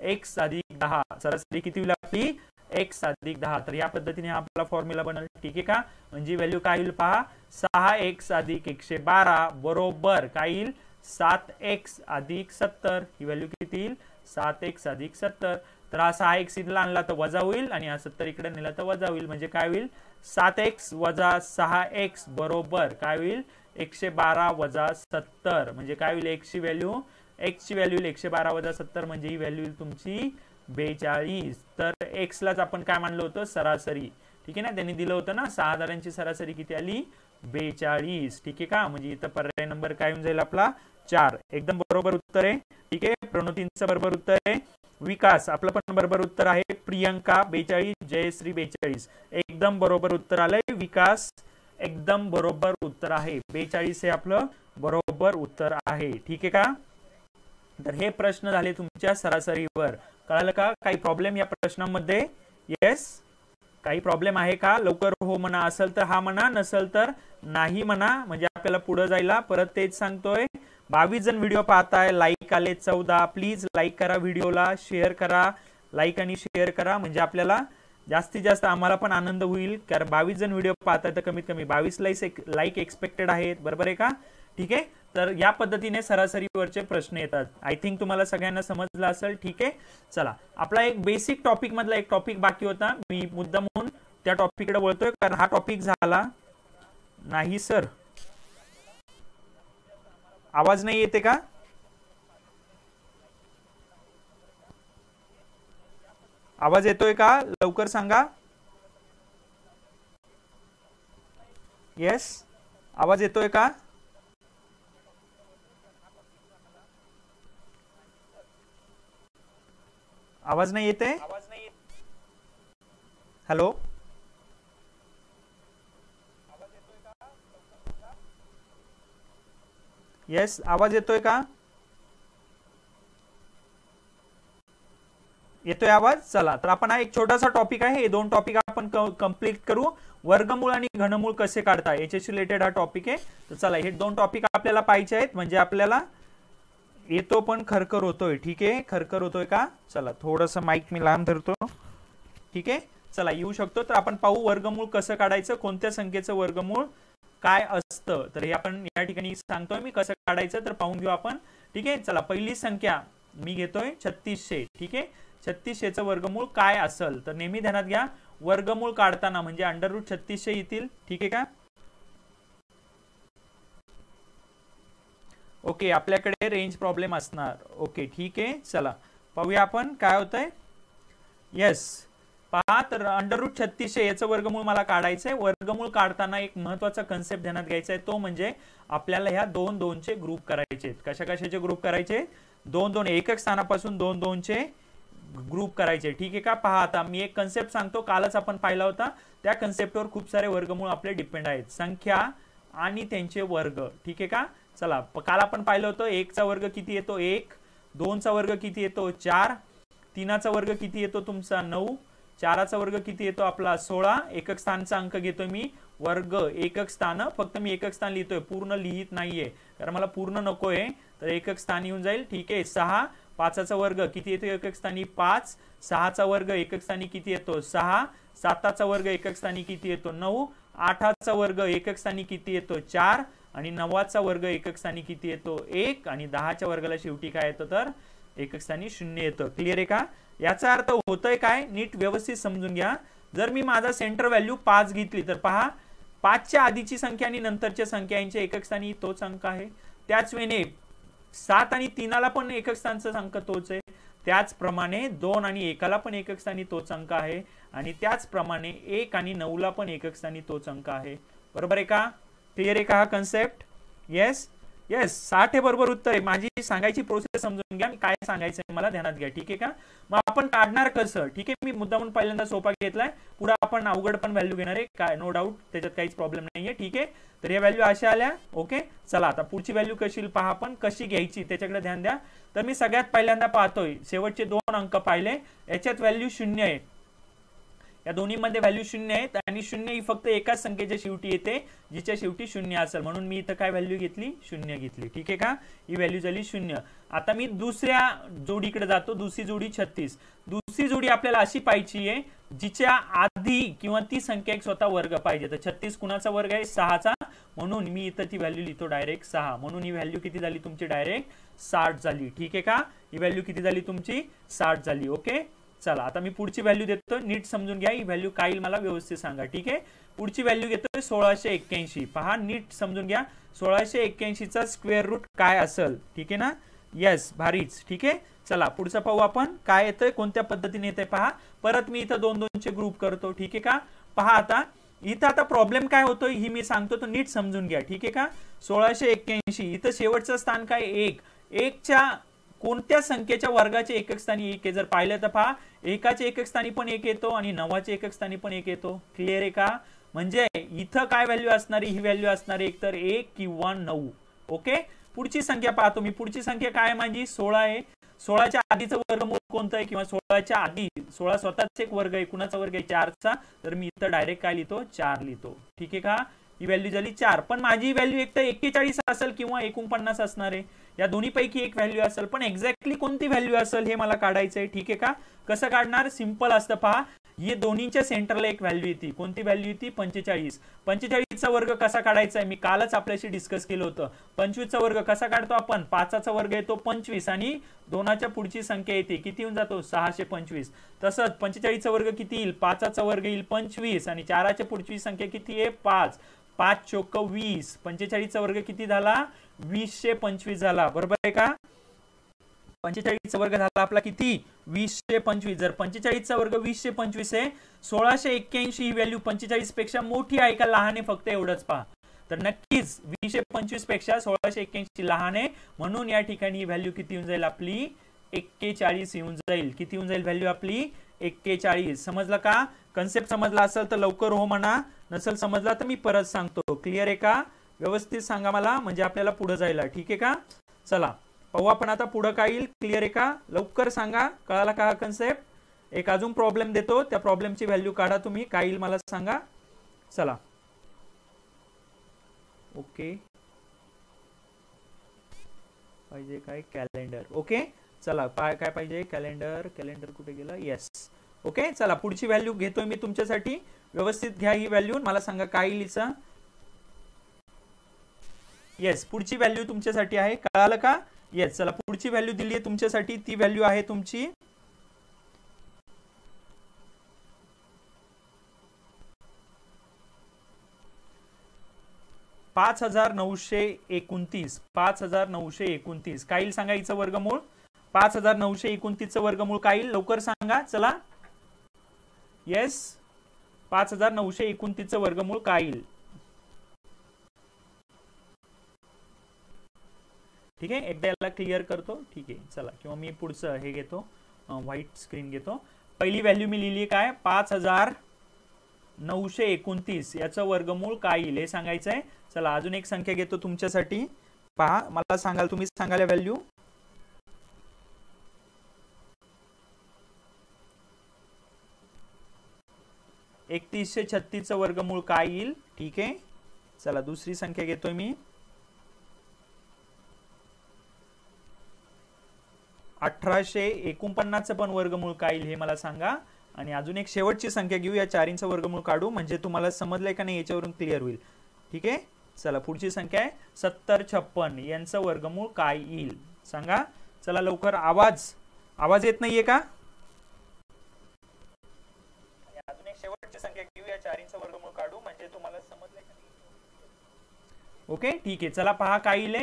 x अधिक 10, सरासरी किती होईल आपली x अधिक 10. तर या पद्धतीने आपला फॉर्म्युला बनल, ठीक आहे का. म्हणजे व्हॅल्यू काय होईल पहा 6x अधिक 112 बरोबर काय येईल 7x अधिक 70, ही व्हॅल्यू किती येईल 7x अधिक 70. तर हा 6x इथला आणला तर वजा होईल आणि हा 70 इकडे नेला तर वजा होईल, म्हणजे काय होईल 7x वजा 6x बरोबर काय होईल 112 वजा 70, म्हणजे काय होईल x ची व्हॅल्यू 112 वजा 70, म्हणजे ही व्हॅल्यू येईल तुमची 42. तर x लाच आपण काय मानलं होतं सरासरी, ठीक आहे ना, त्यांनी दिलं होतं ना 6 जणांची सरासरी किती आली 42, ठीक आहे का. म्हणजे इथं पर्याय नंबर काय होऊन जाईल आपला 4, एकदम बरोबर उत्तर आहे, ठीक आहे. प्रणोतींचं बरोबर उत्तर आहे, विकास आपलं पण बरोबर उत्तर आहे, प्रियंका 42, जयश्री 42, एकदम बरोबर उत्तर आलंय, विकास एकदम बरोबर उत्तर आहे, 42 हे आपलं बरोबर उत्तर आहे, ठीक आहे का. तर हे प्रश्न झाले तुमच्या सरासरीवर, कळालं का. काही प्रॉब्लेम या प्रश्नांमध्ये, येस काही प्रॉब्लेम आहे का, लवकर हो म्हणा, असेल तर हा म्हणा, नसेल तर नाही म्हणा, म्हणजे आपल्याला पुढे जायला. परत तेच सांगतोय 22 जण व्हिडिओ पाहताय, लाईक आले 14, प्लीज लाईक करा व्हिडिओला, शेअर करा, लाईक आणि शेअर करा, म्हणजे आपल्याला जास्तीत जास्त आम्हाला पण आनंद होईल, कारण 22 जण व्हिडिओ पाहताय तर कमीत कमी 22 लाईक एक्सपेक्टेड आहेत, बरोबर आहे का, ठीक आहे. तर या पद्धतीने सरासरीवरचे प्रश्न येतात. आय थिंक तुम्हाला सगळ्यांना समजलं असेल, ठीक आहे. चला आपला एक बेसिक टॉपिक मधला एक टॉपिक बाकी होता, मी मुद्दाम म्हणून त्या टॉपिककडे वळतोय, कारण हा टॉपिक झाला नाही. सर आवाज नाही येते का, आवाज येतोय का, लवकर सांगा. येस आवाज येतोय का, आवाज नाही येते, हॅलो येस आवाज येतोय का, येतोय आवाज. चला तर आपण हा एक छोटासा टॉपिक आहे, हे 2 टॉपिक आपण कंप्लीट करू, वर्गमूळ आणि घनमूळ कसे काढता याच्याशी रिलेटेड हा टॉपिक आहे. तर चला हे 2 टॉपिक आपल्याला पाहिजे आहेत, म्हणजे आपल्याला येतो पण खरखर होतोय, ठीक आहे, खरखर होतोय का. चला थोडंसं माईक मी लांब धरतो, ठीक आहे. चला येऊ शकतो. तर आपण पाहू वर्गमूळ कसं काढायचं, कोणत्या संख्येचं वर्गमूळ काय असतं, तर हे आपण या ठिकाणी सांगतोय मी कसं काढायचं, तर पाहून घेऊ आपण, ठीक आहे. चला पहिली संख्या मी घेतोय 3600, ठीक आहे. 3600चं वर्गमूळ काय असेल, तर नेहमी ध्यानात घ्या वर्गमूळ काढताना म्हणजे √3600 येतील, ठीक आहे का. ओके आपल्याकडे रेंज प्रॉब्लेम असणार, ओके ठीक आहे. चला पाहूया आपण काय होतंय. येस पहा, तर √3600 याचं वर्गमूळ मला काढायचंय. वर्गमूळ काढताना एक महत्वाचा कन्सेप्ट ध्यानात घ्यायचा आहे, तो म्हणजे आपल्याला ह्या 2 चे ग्रुप करायचे. कशा कशाचे ग्रुप करायचे, 2 एकक स्थानापासून 2 चे ग्रुप करायचे, ठीक आहे का. पहा आता मी एक कन्सेप्ट सांगतो, कालच आपण पाहिला होता, त्या कन्सेप्टवर खूप सारे वर्गमूळ आपले डिपेंड आहेत, संख्या आणि त्यांचे वर्ग, ठीक आहे का. चला काल आपण पाहिलं होतं 1 चा वर्ग किती येतो 1, 2 चा वर्ग किती येतो 4, 3 चा वर्ग किती येतो तुमचा 9, 4 चा वर्ग किती येतो आपला 16, एकक स्थानचा अंक घेतोय मी, वर्ग एकक स्थान, फक्त मी एकक स्थान लिहितोय, पूर्ण लिहित नाहीये कारण मला पूर्ण नकोय, तर एकक स्थान येऊन जाईल, ठीक आहे. 6, 5 चा वर्ग किती येतो एकक स्थानी 5, 6 चा वर्ग एकक स्थानी किती येतो 6, 7 चा वर्ग एकक स्थानी किती येतो 9, 8चा वर्ग एकक स्थानी किती येतो 4 आणि 9चा वर्ग एकक स्थानी किती येतो 1 आणि 10च्या वर्गाला शेवटी काय येतं तर एकक स्थानी 0 येतं. क्लियर आहे का? याचा अर्थ होतोय काय नीट व्यवस्थित समजून घ्या. जर मी माझा सेंटर व्हॅल्यू 5 घेतली तर पहा 5च्या आधीची संख्या आणि नंतरच्या संख्या यांच्या एकक स्थानी तोच अंक आहे. त्याच वेळेने 7 आणि 3ला पण एकक स्थानचा अंक तोच आहे. त्याचप्रमाणे 2 आणि 1ला पण एकक स्थानी तोच अंक आहे आणि त्याचप्रमाणे 1 आणि 9ला पण एकक स्थानी तोच अंक आहे. बरोबर आहे का? क्लियर आहे का हा कन्सेप्ट? येस येस 60 हे बरोबर उत्तर आहे. माझी सांगायची प्रोसेस समजून घ्या, मी काय सांगायचं आहे मला ध्यानात घ्या. ठीक आहे का? मग आपण काढणार कसं? ठीक आहे, मी मुद्दामून पहिल्यांदा सोपा घेतलाय, पुढे आपण अवघड पण व्हॅल्यू घेणार आहे, काय नो डाऊट, त्याच्यात काहीच प्रॉब्लेम नाहीये. ठीक आहे, तर या व्हॅल्यू अशा आल्या. ओके, चला आता पुढची व्हॅल्यू कशी पहा, आपण कशी घ्यायची त्याच्याकडे ध्यान द्या. तर मी सगळ्यात पहिल्यांदा पाहतोय शेवटचे 2 अंक पाहिले, याच्यात व्हॅल्यू 0 आहे, या दोन्हीमध्ये व्हॅल्यू 0 आहेत आणि 0 ही फक्त एकाच संख्येच्या शेवटी येते जिच्या शेवटी 0 असेल, म्हणून मी इथं काय व्हॅल्यू घेतली 0 घेतली. ठीक आहे का? ही व्हॅल्यू झाली 0. आता मी दुसऱ्या जोडीकडे जातो, दुसरी जोडी 36. दुसरी जोडी आपल्याला अशी पाहिजे आहे जिच्या आधी किंवा ती संख्या एक स्वतः वर्ग पाहिजे. तर 36 कुणाचा वर्ग आहे 6चा, म्हणून मी इथं ती व्हॅल्यू लिहितो डायरेक्ट 6, म्हणून ही व्हॅल्यू किती झाली तुमची डायरेक्ट 60 झाली. ठीक आहे का? ही व्हॅल्यू किती झाली तुमची 60 झाली. ओके, चला आता मी पुढची व्हॅल्यू देतो, नीट समजून घ्या. ही व्हॅल्यू काय येईल मला व्यवस्थित सांगा. ठीक आहे, पुढची व्हॅल्यू घेतोय 1681. पहा नीट समजून घ्या, 1681 चा स्क्वेअर रूट काय असेल. ठीक आहे ना? येस, भारीच. ठीक आहे, चला पुढचं पाहू आपण काय येतंय, कोणत्या पद्धतीने येतंय. पहा परत मी इथं 2-2 चे ग्रुप करतो. ठीक आहे का? पहा आता इथं आता प्रॉब्लेम काय होतोय ही मी सांगतो, तो नीट समजून घ्या. ठीक आहे का? 1681 इथं शेवटचं स्थान काय 1. 1च्या कोणत्या संख्येच्या वर्गाचे एकक स्थानी 1 आहे. जर पाहिलं तर पहा एकाचे एकक स्थानी पण 1 येतो आणि 9चे एकक स्थानी पण 1 येतो. क्लिअर आहे का? म्हणजे इथं काय व्हॅल्यू असणारी, ही व्हॅल्यू असणारी एक तर 1 किंवा 9. ओके, पुढची संख्या पाहतो मी. पुढची संख्या काय माझी 16 आहे. 16च्या आधीचं वर्गमूळ कोणतं आहे, किंवा 16च्या आधी 16 स्वतःच एक वर्ग आहे, कुणाचा वर्ग आहे 4चा, तर मी इथं डायरेक्ट काय लिहितो 4 लिहितो. ठीक आहे का? ही व्हॅल्यू झाली 4. पण माझी व्हॅल्यू एक तर 41 असेल किंवा 49 असणार आहे, या दोन्ही पैकी एक व्हॅल्यू असेल. पण एक्झॅक्टली कोणती व्हॅल्यू असेल हे मला काढायचं आहे. ठीक आहे का? कसं काढणार, सिंपल असतं. पहा हे दोन्हीच्या सेंटरला एक व्हॅल्यू येते. कोणती व्हॅल्यू येते 45. 45चा वर्ग कसा काढायचा आहे मी कालच आपल्याशी डिस्कस केलं होतं. 25चा वर्ग कसा काढतो आपण, 5चा वर्ग येतो 25 आणि 2च्या पुढची संख्या येते, किती येऊन जातो 625. तसंच 45चा वर्ग किती येईल, 5चा वर्ग येईल 25 आणि 4च्या पुढची संख्या किती आहे 5. 5 चोक 20. 45चा वर्ग किती झाला 2025 झाला. बरोबर आहे का? 45चा वर्ग झाला आपला किती 2025. जर 45चा वर्ग 2025 आहे, 1681 ही व्हॅल्यू 45 पेक्षा मोठी आहे का लहान आहे, फक्त एवढंच पहा. तर नक्कीच 2025 पेक्षा 1681 लहान आहे, म्हणून या ठिकाणी व्हॅल्यू किती येऊन जाईल आपली 41 येऊन जाईल. किती येऊन जाईल व्हॅल्यू आपली 41. समजलं का? कन्सेप्ट समजला असेल तर लवकर हो म्हणा, नसेल समजला तर मी परत सांगतो. क्लिअर आहे का? व्यवस्थित सांगा मला, म्हणजे आपल्याला पुढे जायला. ठीक आहे का? चला पाहू आपण आता पुढे काय येईल. क्लिअर आहे का? लवकर सांगा, कळाला का हा कन्सेप्ट? एक अजून प्रॉब्लेम देतो, त्या प्रॉब्लेमची व्हॅल्यू काढा तुम्ही, काय येईल मला सांगा. चला ओके, पाहिजे काय कॅलेंडर. ओके चला काय पाहिजे कॅलेंडर. कॅलेंडर कुठे गेला? येस. ओके चला पुढची व्हॅल्यू घेतोय मी तुमच्यासाठी, व्यवस्थित घ्या ही व्हॅल्यू, मला सांगा काय येईल. येस, पुढची व्हॅल्यू तुमच्यासाठी आहे, कळालं का? येस, चला पुढची व्हॅल्यू दिली आहे तुमच्यासाठी, ती व्हॅल्यू आहे तुमची 5929. 5929 काय येईल सांगा हिचं वर्गमूळ. 5929 वर्गमूळ काय येईल लवकर सांगा. चला येस, 5929 वर्गमूळ काय येईल. ठीक आहे, एकदा याला क्लिअर करतो. ठीक आहे चला, किंवा मी पुढचं हे घेतो, व्हाईट स्क्रीन घेतो. पहिली व्हॅल्यू मी लिहिली काय 5929 याचं वर्गमूळ काय येईल हे सांगायचं आहे. चला अजून एक संख्या घेतो तुमच्यासाठी, पहा मला सांगाल तुम्ही, सांगाल व्हॅल्यू. एक 3136 वर्गमूळ काय येईल. ठीक आहे चला दुसरी संख्या घेतोय मी 1849 पण वर्गमूळ काय येईल हे मला सांगा. आणि अजून एक शेवटची संख्या घेऊ, या चारींचा वर्गमूळ काढू, म्हणजे तुम्हाला समजलंय का नाही याच्यावरून क्लिअर होईल. ठीक आहे, चला पुढची संख्या आहे 70 56, यांचं वर्गमूळ काय येईल सांगा. चला लवकर, आवाज येत नाहीये का? अजून एक शेवटची संख्या घेऊ, या चारींचा वर्गमूळ काढू, म्हणजे तुम्हाला समजलंय का नाही. ओके ठीक आहे, चला पहा काय येईल.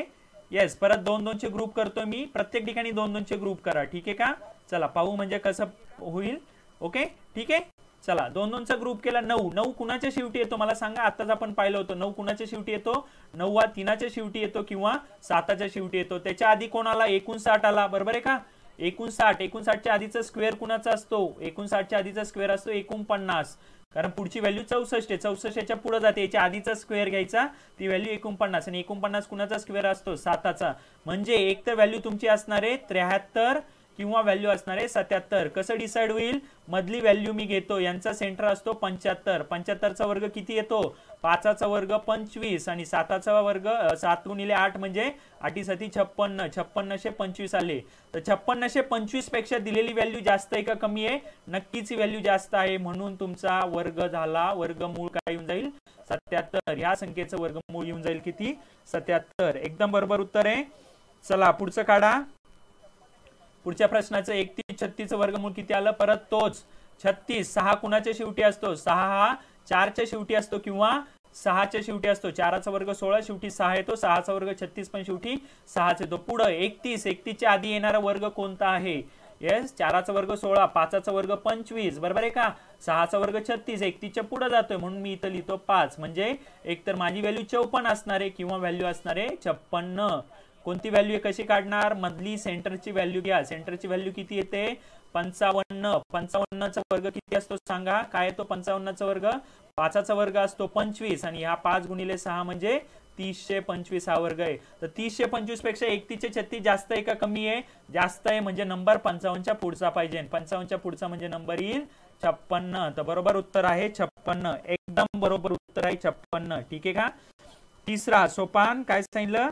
येस, परत 2-2 चे ग्रुप करतो मी, प्रत्येक ठिकाणी 2-2 चे ग्रुप करा. ठीक आहे का? चला पाहू म्हणजे कसं होईल. ओके ठीक आहे, चला 2-2 चा ग्रुप केला. 9 कुणाच्या शेवटी येतो मला सांगा. आताच आपण पाहिलं होतं 9 कुणाच्या शेवटी येतो. 9 हा 3च्या शेवटी येतो किंवा 7च्या शेवटी येतो. त्याच्या आधी कोण आला? 59 आला, बरोबर आहे का? 59च्या आधीचा स्क्वेअर कुणाचा असतो? 59च्या आधीचा स्क्वेअर असतो 49, कारण पुढची व्हॅल्यू 64 आहे. 64 याच्या पुढे जाते, याच्या आधीचा स्क्वेअर घ्यायचा, ती व्हॅल्यू 49, आणि 49 कुणाचा स्क्वेअर असतो? 7चा. म्हणजे एक तर व्हॅल्यू तुमची असणार आहे 73 किंवा व्हॅल्यू असणार आहे 77. कसं डिसाइड होईल? मधली व्हॅल्यू मी घेतो, यांचा सेंटर असतो 75. 75चा वर्ग किती येतो? 5चा वर्ग 25, आणि 7चा वर्ग 7 गुणिले 8 म्हणजे 8 7 56. 5625 आले. तर 5625 पेक्षा दिलेली व्हॅल्यू जास्त आहे का कमी आहे? नक्कीच व्हॅल्यू जास्त आहे, म्हणून तुमचा वर्ग झाला, वर्गमूळ काय येऊन जाईल? 77. या संख्येचं वर्गमूळ येऊन जाईल किती? 77. एकदम बरोबर उत्तर आहे. चला पुढचं काढा. पुढच्या प्रश्नाचं 31 36 वर्गमूळ किती आलं? परत तोच 36. 6 कुणाच्या शेवटी असतो? 6 हा 4च्या शेवटी असतो किंवा 6च्या शेवटी असतो. 4चा वर्ग 16, शेवटी 6 येतो. 6चा वर्ग 36, पण शेवटी 6च येतो. पुढे 31 च्या आधी येणारा वर्ग कोणता आहे? येस, 4चा वर्ग 16, 5चा वर्ग 25, बरोबर आहे का? 6चा वर्ग 36, 31च्या पुढे जातोय, म्हणून मी इथं लिहितो 5. म्हणजे एकतर माझी व्हॅल्यू 54 असणार आहे किंवा व्हॅल्यू असणार आहे 56. कोणती व्हॅल्यू कशी काढणार? मधली सेंटरची व्हॅल्यू घ्या. सेंटरची व्हॅल्यू किती येते? 55. 55चा वर्ग किती असतो सांगा? काय येतो 55चा वर्ग? 5चा वर्ग असतो 25, आणि हा 5 गुणिले 6 म्हणजे 325 हा वर्ग आहे. तर 325 पेक्षा 3136 जास्त आहे का कमी आहे? जास्त आहे, म्हणजे नंबर 55च्या पुढचा पाहिजे. 55च्या पुढचा म्हणजे नंबर येईल 56. तर बरोबर उत्तर आहे 56. एकदम बरोबर उत्तर आहे 56. ठीक आहे का? तिसरा सोपान काय सांगितलं?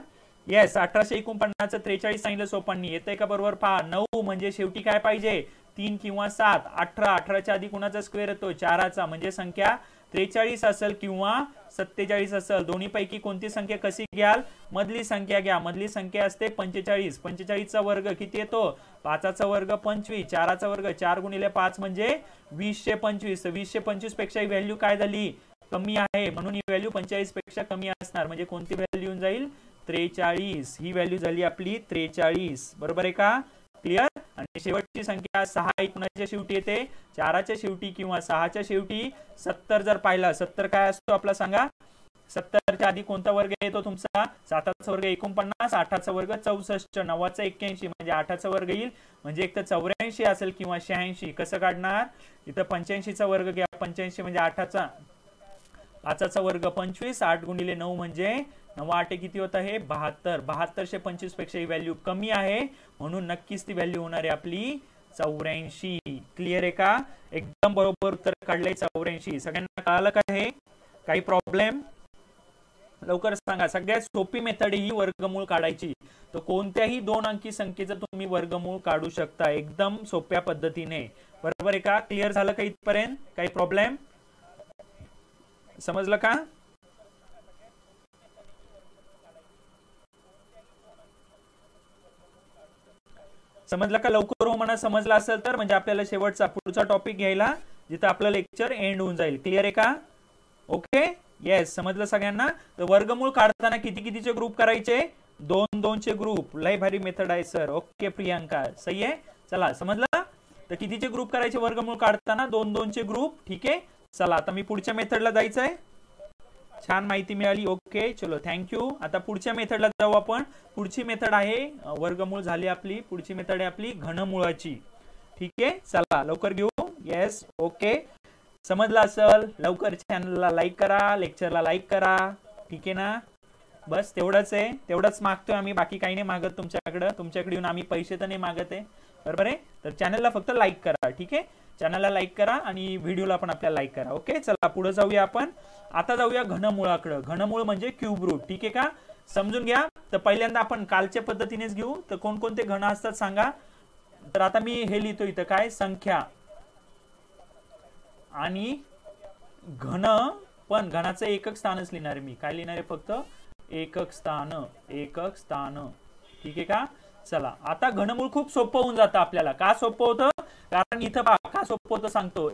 येस, 1849 43 सांगितलं सोपाननी. येतंय का बरोबर? पहा, 9 म्हणजे शेवटी काय पाहिजे? 3 किंवा 7. 18च्या आधी कुणाचा स्क्वेअर येतो? 4चा. म्हणजे संख्या 43 असेल किंवा 47 असेल. दोन्ही पैकी कोणती संख्या कशी घ्याल? मधली संख्या घ्या. मधली संख्या असते 45. 45चा वर्ग किती येतो? 5चा वर्ग 25, 4चा वर्ग 4 गुणिले 5 म्हणजे 2025. 2025 पेक्षा ही व्हॅल्यू काय झाली? कमी आहे, म्हणून ही व्हॅल्यू 45 पेक्षा कमी असणार. म्हणजे कोणती व्हॅल्यू येऊन जाईल? 43. ही व्हॅल्यू झाली आपली 43. बरोबर आहे का? क्लिअर? आणि शेवटची संख्या 6 कुणाच्या शेवटी येते? 4च्या शेवटी किंवा 6च्या शेवटी. 70 जर पाहिला, 70 काय असतो आपला सांगा? 70च्या आधी कोणता वर्ग येतो तुमचा? 7चा वर्ग 49, 8चा वर्ग 64, 9चा 81, म्हणजे 8चा वर्ग येईल. म्हणजे एक तर 84 असेल किंवा 86. कसं काढणार? इथं 85चा वर्ग घ्या. 85 म्हणजे 8चा. 5चा वर्ग 25, 8 गुणिले 9 म्हणजे 9 8 किती होत आहे? 72. 7225 पेक्षा ही व्हॅल्यू कमी आहे, म्हणून नक्कीच ती व्हॅल्यू होणार आहे आपली 84. क्लिअर आहे का? एकदम बरोबर उत्तर काढलंय 84. सगळ्यांना कळालं का हे? काही प्रॉब्लेम? लवकर सांगा. सगळ्यात सोपी मेथड ही वर्गमूळ काढायची. तर कोणत्याही 2 अंकी संख्येचं तुम्ही वर्गमूळ काढू शकता एकदम सोप्या पद्धतीने. बरोबर आहे का? क्लिअर झालं का इथपर्यंत? काही प्रॉब्लेम? समजलं का? समजलं का? लवकर हो म्हणा. समजलं असेल तर म्हणजे आपल्याला शेवटचा पुढचा टॉपिक घ्यायला, जिथं आपलं लेक्चर एंड होऊन जाईल. क्लिअर आहे का? ओके. येस, समजलं सगळ्यांना? तर वर्गमूळ काढताना कितीचे ग्रुप करायचे? 2-2 चे ग्रुप. लय भारी मेथड आहे सर. ओके प्रियांका, सही आहे. चला समजलं? तर कितीचे ग्रुप करायचे वर्गमूळ काढताना? 2-2 चे ग्रुप. ठीक आहे. चला आता मी पुढच्या मेथडला जायचंय. छान माहिती मिळाली. ओके चलो, थँक्यू. आता पुढच्या मेथडला जाऊ आपण. पुढची मेथड आहे, वर्गमूळ झाली आपली. पुढची मेथड आहे आपली घनमुळाची. ठीक आहे. चला लवकर घेऊ. Yes, okay. समजलं असेल? लवकर चॅनलला लाईक करा, लेक्चरला लाईक करा. ठीक आहे ना? बस तेवढंच आहे. तेवढंच मागतोय आम्ही, बाकी काही नाही मागत तुमच्याकडे. तुमच्याकडे येऊन आम्ही पैसे तर नाही मागत आहे. बरोबर आहे? तर चॅनलला फक्त लाईक करा. ठीक आहे. चॅनलला लाईक करा आणि व्हिडिओला पण आपल्याला लाईक करा. ओके. चला पुढे जाऊया आपण. आता जाऊया घनमुळाकडे. घनमूळ म्हणजे क्यूब रूट. ठीक आहे का? समजून घ्या. तर पहिल्यांदा आपण कालच्या पद्धतीनेच घेऊ. तर कोणकोणते घन असतात सांगा. तर आता मी हे लिहितो इथं काय? संख्या. आणि घन, पण घनाचं एकक स्थानच लिहिणार आहे मी. काय लिहिणार आहे? फक्त एकक स्थान, एकक स्थान. ठीक आहे का? चला, आता घनमूळ खूप सोपं होऊन जातं आपल्याला. का सोपं होतं? कारण इथं पहा का सोपं होतं सांगतो.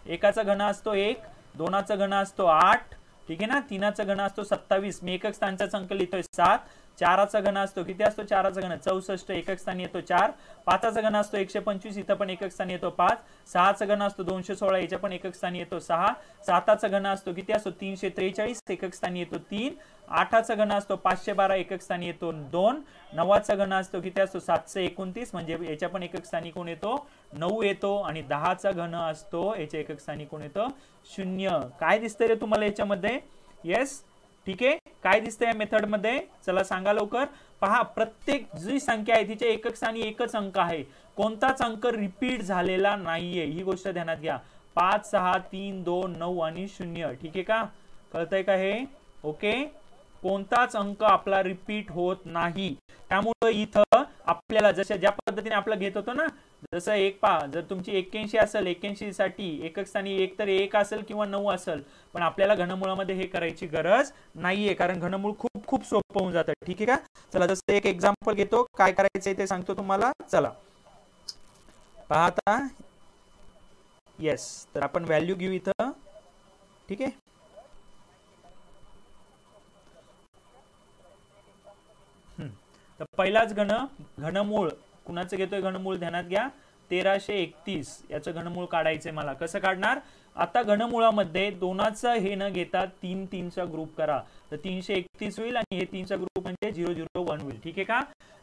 एकाचा घन असतो 1, दोनाचा घन असतो 8, ठीक आहे ना, तीनाचा घन असतो 27, मी एकक स्थानचा अंक लिहितोय 7, चाराचा घन असतो किती असतो? चाराचा घन 64, एकक स्थानी येतो 4, पाचाचा घन असतो 125, इथं पण एकक स्थानी येतो 5, सहाचा घन असतो 216, याच्या पण एकक स्थानी येतो 6, साताचा घन असतो किती असतो? 343, एकक स्थानी येतो 3, आठाचा घन असतो 512, एकक स्थानी येतो 2, नवाचा घन असतो किती असतो? 729, म्हणजे याच्या पण एकक स्थानी कोण येतो? 9 येतो, आणि 10चा घन असतो याच्या एकक स्थानी कोण येतो? 0. काय दिसतंय रे तुम्हाला याच्यामध्ये? येस, ठीक आहे. काय दिसतंय या मेथड मध्ये? चला सांगा लवकर. पहा, प्रत्येक जी संख्या आहे तिच्या एकक स्थानी एकच अंक आहे, कोणताच अंक रिपीट झालेला नाहीये, ही गोष्ट ध्यानात घ्या. 5, 6, 3, 2, 9 आणि 0. ठीक आहे का? कळतंय का हे? ओके. कोणताच अंक आपला रिपीट होत नाही. त्यामुळे इथं आपल्याला जशा ज्या पद्धतीने आपलं घेत होतो ना, जसं एक पहा, जर तुमची 81 असेल, 81 साठी एकक स्थानी एक तर 1 असेल किंवा 9 असेल, पण आपल्याला घनमुळामध्ये हे करायची गरज नाहीये, कारण घनमूळ खूप खूप सोपं होऊन जातं. ठीक आहे का? चला, जसं एक एक्झाम्पल घेतो, काय करायचंय ते सांगतो तुम्हाला. चला पहा आता. येस, तर आपण व्हॅल्यू घेऊ इथं. ठीक आहे. तर पहिलाच घनमूळ कुणाचं घेतोय? घनमूळ ध्यानात घ्या, 1331 याचं घनमूळ काढायचंय मला. कसं काढणार? आता घनमुळामध्ये दोनाचं हे न घेता 3 3चा ग्रुप करा, तर 331 होईल, आणि हे 3चा ग्रुप म्हणजे 001 होईल. ठीक आहे का?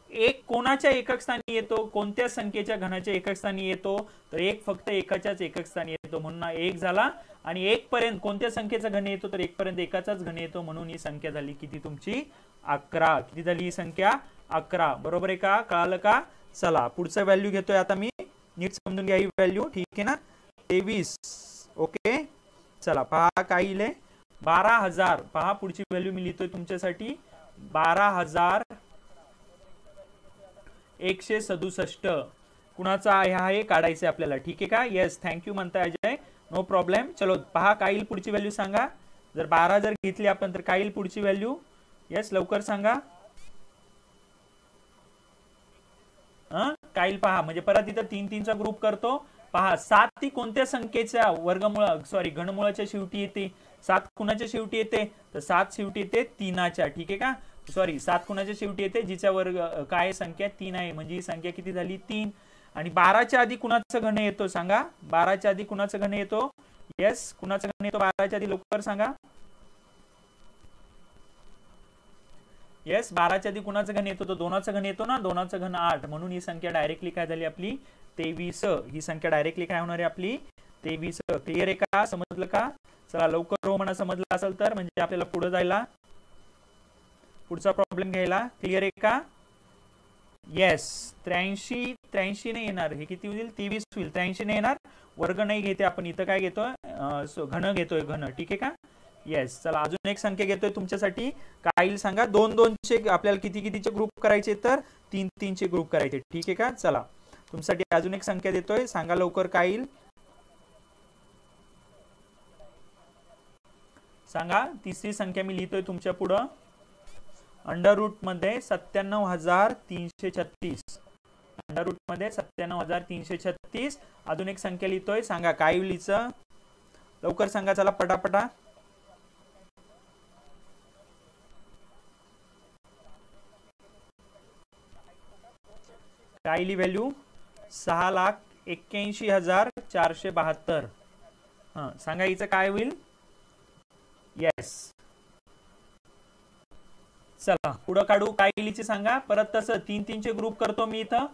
एक कोणाच्या एकक स्थानी येतो? कोणत्या संख्येच्या घनाच्या एकक स्थानी येतो? तर एक फक्त एकाच्याच एकक स्थानी येतो, म्हणून 1 झाला. आणि 1 पर्यंत कोणत्या संख्येचा घन येतो? तर 1 पर्यंत एकाचाच घन येतो, म्हणून ही संख्या झाली किती तुमची? 11. किती झाली ही संख्या? 11. बरोबर आहे का? कळालं का? चला, पुढचा व्हॅल्यू घेतोय आता मी. नीट समजून घ्या ही व्हॅल्यू. ठीक आहे ना? 23. ओके. चला पहा काय येईल? 12,000. पहा, पुढची व्हॅल्यू मी लिहितोय तुमच्यासाठी. 12,167 कुणाचा आहे काढायचं आपल्याला. ठीक आहे का? येस, थँक्यू म्हणताय अजय, नो प्रॉब्लेम. चलो पहा काय येईल पुढची व्हॅल्यू सांगा. जर 12 जर घेतली आपण तर काय येईल पुढची व्हॅल्यू? येस, लवकर सांगा. काय येईल पहा. म्हणजे परत इथं 3 3चा ग्रुप करतो. पहा, 7 ती कोणत्या संख्येच्या घनमुळाच्या शेवटी येते? 7 कुणाच्या शेवटी येते? तर 7 शेवटी येते 3च्या. ठीक आहे का? 7 कुणाच्या शेवटी येते? जिच्या वर्ग काय संख्या 3 आहे, म्हणजे ही संख्या किती झाली? 3. आणि 12च्या आधी कुणाचं घन येतो सांगा? 12च्या आधी कुणाचं घन येतो? येस, कुणाचं घन येतो 12च्या आधी? लवकर सांगा. येस, 12च्या आधी कुणाचं घन येतो? तो दोनाचं घन येतो ना, दोनाचं घन 8, म्हणून ही संख्या डायरेक्टली काय झाली आपली? 23. ही संख्या डायरेक्टली काय होणार आहे आपली? 23. क्लिअर आहे का? समजलं का? चला लवकर हो म्हणा, समजलं असेल तर, म्हणजे आपल्याला पुढे जायला, पुढचा प्रॉब्लेम घ्यायला. क्लिअर आहे का? येस. 83 नाही येणार, हे किती होईल? 23 होईल. 83 नाही येणार, वर्ग नाही घेते आपण, इथं काय घेतोय? घन घेतोय, घन. ठीक आहे का? येस. चला अजून एक संख्या घेतोय तुमच्यासाठी. काय येईल सांगा? 2 2चे आपल्याला किती कितीचे ग्रुप करायचे? तर 3 3चे ग्रुप करायचे. ठीक आहे का? चला तुमच्यासाठी अजून एक संख्या देतोय, सांगा लवकर काय येईल सांगा. तिसरी संख्या मी लिहितोय तुमच्या पुढं. अंडर रूट मध्ये 97,336. अंडर रूट मध्ये 97,336. अजून एक संख्या लिहितोय, सांगा काय येईल हिचं? लवकर सांगा, चला पटापटा. काय येईल व्हॅल्यू? 6,81,472. सांगा हिचं काय होईल? येस. चला पुढे काढू. काय येईल सांगा. परत तसं 3 3चे ग्रुप करतो मी इथं.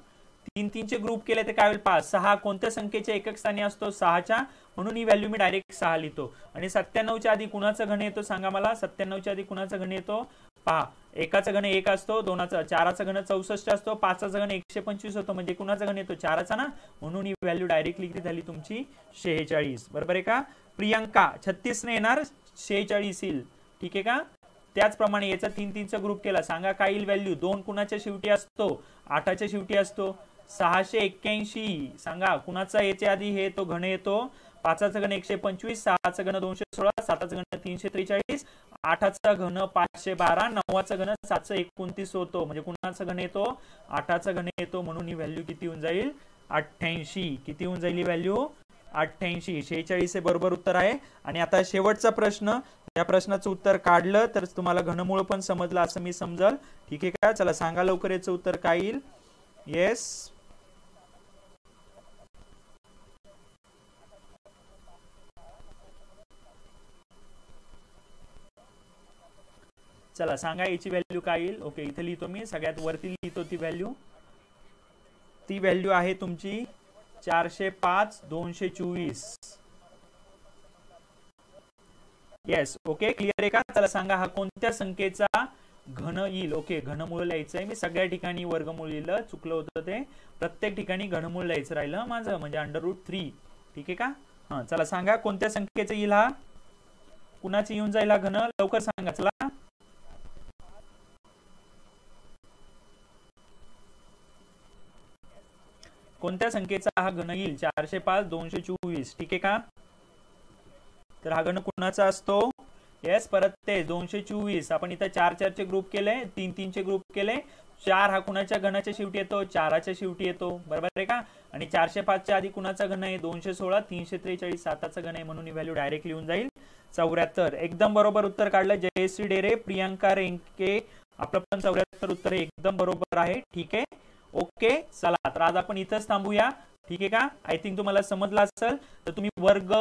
3 3चे ग्रुप केले तर काय होईल? 5. 6 कोणत्या संख्येच्या एकक स्थानी असतो? 6च्या, म्हणून ही व्हॅल्यू मी डायरेक्ट 6 लिहितो. आणि 97च्या आधी कुणाचा घन येतो सांगा मला? 97च्या आधी कुणाचा घन येतो? पहा, एकाचा घन 1 असतो, चाराचा घन 64 असतो, 5चा घन 125 होतो, म्हणजे कुणाचा घन येतो? 4चा ना, म्हणून ही व्हॅल्यू डायरेक्टली किती झाली तुमची? 46. बरोबर आहे का? प्रियंका 36 ने येणार, 46 येईल. ठीक आहे का? त्याचप्रमाणे याचा 3 3चा ग्रुप केला, सांगा काय येईल व्हॅल्यू? 2 कुणाच्या शेवटी असतो? 8च्या शेवटी असतो. 681 सांगा कुणाचा याच्या आधी हे तो घन येतो? 5चा घन 125, 6चा घन 216, 7चा घन 343, 8चा घन 512, 9चा घन 729 होतो. म्हणजे कुणाचा घन येतो? 8चा घन येतो. म्हणून ही व्हॅल्यू किती होऊन जाईल? 88. किती होऊन जाईल ही व्हॅल्यू? 88. 46 हे बरोबर उत्तर आहे. आणि आता शेवटचा प्रश्न, या प्रश्नाचं उत्तर काढलं तर तुम्हाला घनमूळ पण समजलं असं मी समजल. ठीक आहे का? चला सांगा लवकर याचं उत्तर काय येईल. येस, चला सांगा याची व्हॅल्यू काय येईल. ओके, इथे लिहितो मी, सगळ्यात वरती लिहितो ती व्हॅल्यू. ती व्हॅल्यू आहे तुमची 405 224. येस, ओके, क्लिअर आहे का? चला सांगा हा कोणत्या संख्येचा घन येईल. ओके, घनमूळ लिहायचंय मी. सगळ्या ठिकाणी वर्गमूळ लिहिलं, चुकलं होतं ते. प्रत्येक ठिकाणी घनमूळ लिहायचं राहिलं माझं, म्हणजे √3. ठीक आहे का? हा, चला सांगा कोणत्या संख्येचं येईल हा? कुणाची येऊन जाईल हा घन? लवकर सांगा. चला कोणत्या संख्येचा हा घन येईल? 405 224. ठीक आहे का? तर हा घन कुणाचा असतो? येस, परत ते 224. आपण इथं 4 चे ग्रुप केले, 3 चे ग्रुप केले. 4 हा कुणाच्या घनाच्या शेवटी येतो? 4च्या शेवटी येतो. बरोबर आहे का? आणि 405 च्या आधी कुणाचा घन आहे? 216, 343, 7चा घन आहे. म्हणून ही व्हॅल्यू डायरेक्ट लिहून जाईल 74. एकदम बरोबर उत्तर काढलं. जयश्री डेरे, प्रियांका रेंके. आपलं पण 74 उत्तर एकदम बरोबर आहे. ठीक आहे, ओके. चला तर आज आपण इथंच थांबूया. ठीक आहे का? आय थिंक तुम्हाला समजलं असेल. तर तुम्ही वर्ग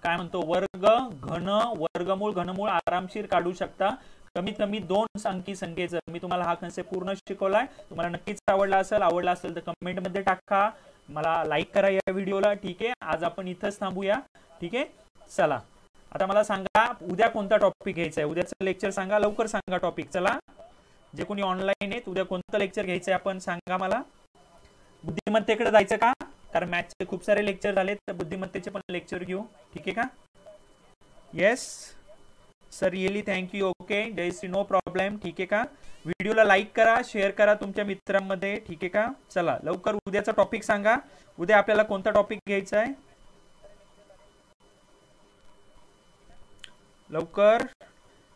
काय म्हणतो, वर्ग, घन, वर्गमूळ, घनमूळ आरामशीर काढू शकता. कमीत कमी 2 अंकी संख्येचं मी तुम्हाला हा कन्सेप्ट पूर्ण शिकवलाय. तुम्हाला नक्कीच आवडला असेल तर कमेंट मध्ये टाका, मला लाईक करा या व्हिडिओला. ठीक आहे, आज आपण इथंच थांबूया. ठीक आहे, चला आता मला सांगा उद्या कोणता टॉपिक घ्यायचा आहे. उद्याचं लेक्चर सांगा, लवकर सांगा टॉपिक. चला, जे कोणी ऑनलाईन आहेत उद्या कोणतं लेक्चर घ्यायचंय आपण सांगा मला. बुद्धिमत्तेकडे जायचं का? कारण मॅथ्सचे खूप सारे लेक्चर झाले, तर बुद्धिमत्तेचे पण लेक्चर घेऊ. ठीक आहे का? Yes sir, really thank you. Okay Jayashree, no problem. ठीक आहे का? व्हिडिओला लाईक करा, शेअर करा तुमच्या मित्रांमध्ये. ठीक आहे का? चला लवकर उद्याचा टॉपिक सांगा. उद्या आपल्याला कोणता टॉपिक घ्यायचा आहे? लवकर.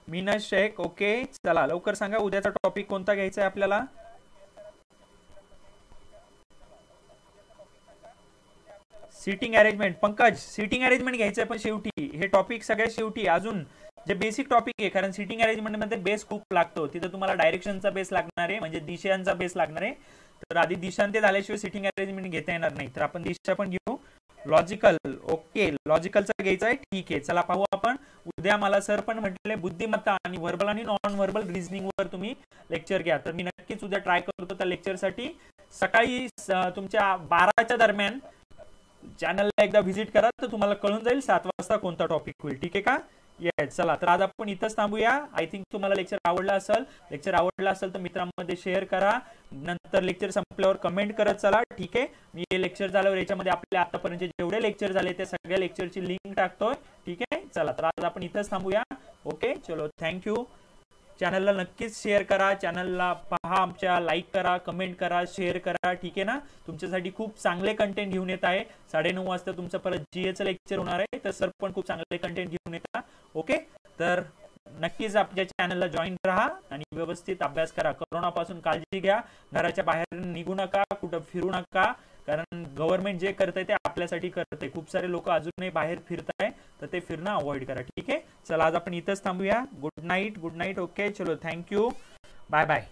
मीना शेख. ओके, चला लवकर सांगा उद्याचा टॉपिक कोणता घ्यायचा आहे आपल्याला. Seating arrangement. Pankaj, seating arrangement घ्यायचं पण शेवटी, हे टॉपिक सगळ्यात शेवटी. अजून जे बेसिक टॉपिक आहे, कारण सीटिंग अरेंजमेंट मध्ये बेस खूप लागतो. तिथे तुम्हाला डायरेक्शनचा बेस लागणार आहे, म्हणजे दिशांचा बेस लागणार आहे. तर आधी दिशांते झाल्याशिवाय सीटिंग अरेंजमेंट घेता येणार नाही. तर आपण दिशा पण घेऊ. लॉजिकल. ओके, लॉजिकलचा घ्यायचा आहे. ठीक आहे, चला पाहू आपण उद्या. मला सर पण म्हटले बुद्धिमत्ता आणि व्हर्बल आणि नॉन व्हर्बल रिझनिंग वर तुम्ही लेक्चर घ्या. तर मी नक्कीच उद्या ट्राय करतो त्या लेक्चरसाठी. सकाळी तुमच्या 12च्या दरम्यान चॅनलला एकदा व्हिजिट करा, तर तुम्हाला कळून जाईल 7 वाजता कोणता टॉपिक होईल. ठीक आहे का? येस, चला तर आज आपण इथंच थांबूया. आय थिंक तुम्हाला लेक्चर आवडला असेल तर मित्रांमध्ये शेअर करा. नंतर लेक्चर संपल्यावर कमेंट करत चला. ठीक आहे, मी हे लेक्चर झाल्यावर याच्यामध्ये आपल्या आतापर्यंत जेवढे लेक्चर झाले त्या सगळ्या लेक्चरची लिंक टाकतोय. ठीक आहे, चला तर आज आपण इथंच थांबूया. ओके, चलो, थँक्यू. चॅनलला नक्कीच शेअर करा, चॅनलला पहा आमच्या, लाईक करा, कमेंट करा, शेअर करा. ठीक आहे ना? तुमच्यासाठी खूप चांगले कंटेंट घेऊन येत आहे. 9:30 वाजता तुमचं परत जीएचं लेक्चर होणार आहे, तर सर पण खूप चांगले कंटेंट घेऊन येतात. ओके, तर नक्कीच आपल्या चॅनलला जॉईन राहा आणि व्यवस्थित अभ्यास करा. कोरोनापासून काळजी घ्या. घराच्या बाहेर निघू नका, कुठं फिरू नका, कारण गव्हर्नमेंट जे करते ते आपल्यासाठी करते. खूप सारे लोक अजूनही बाहेर फिरताय, तर ते फिरणं अवॉइड करा. ठीक आहे, चला आज आपण इथंच थांबूया. Good night. ओके, चलो, थँक्यू. Bye bye.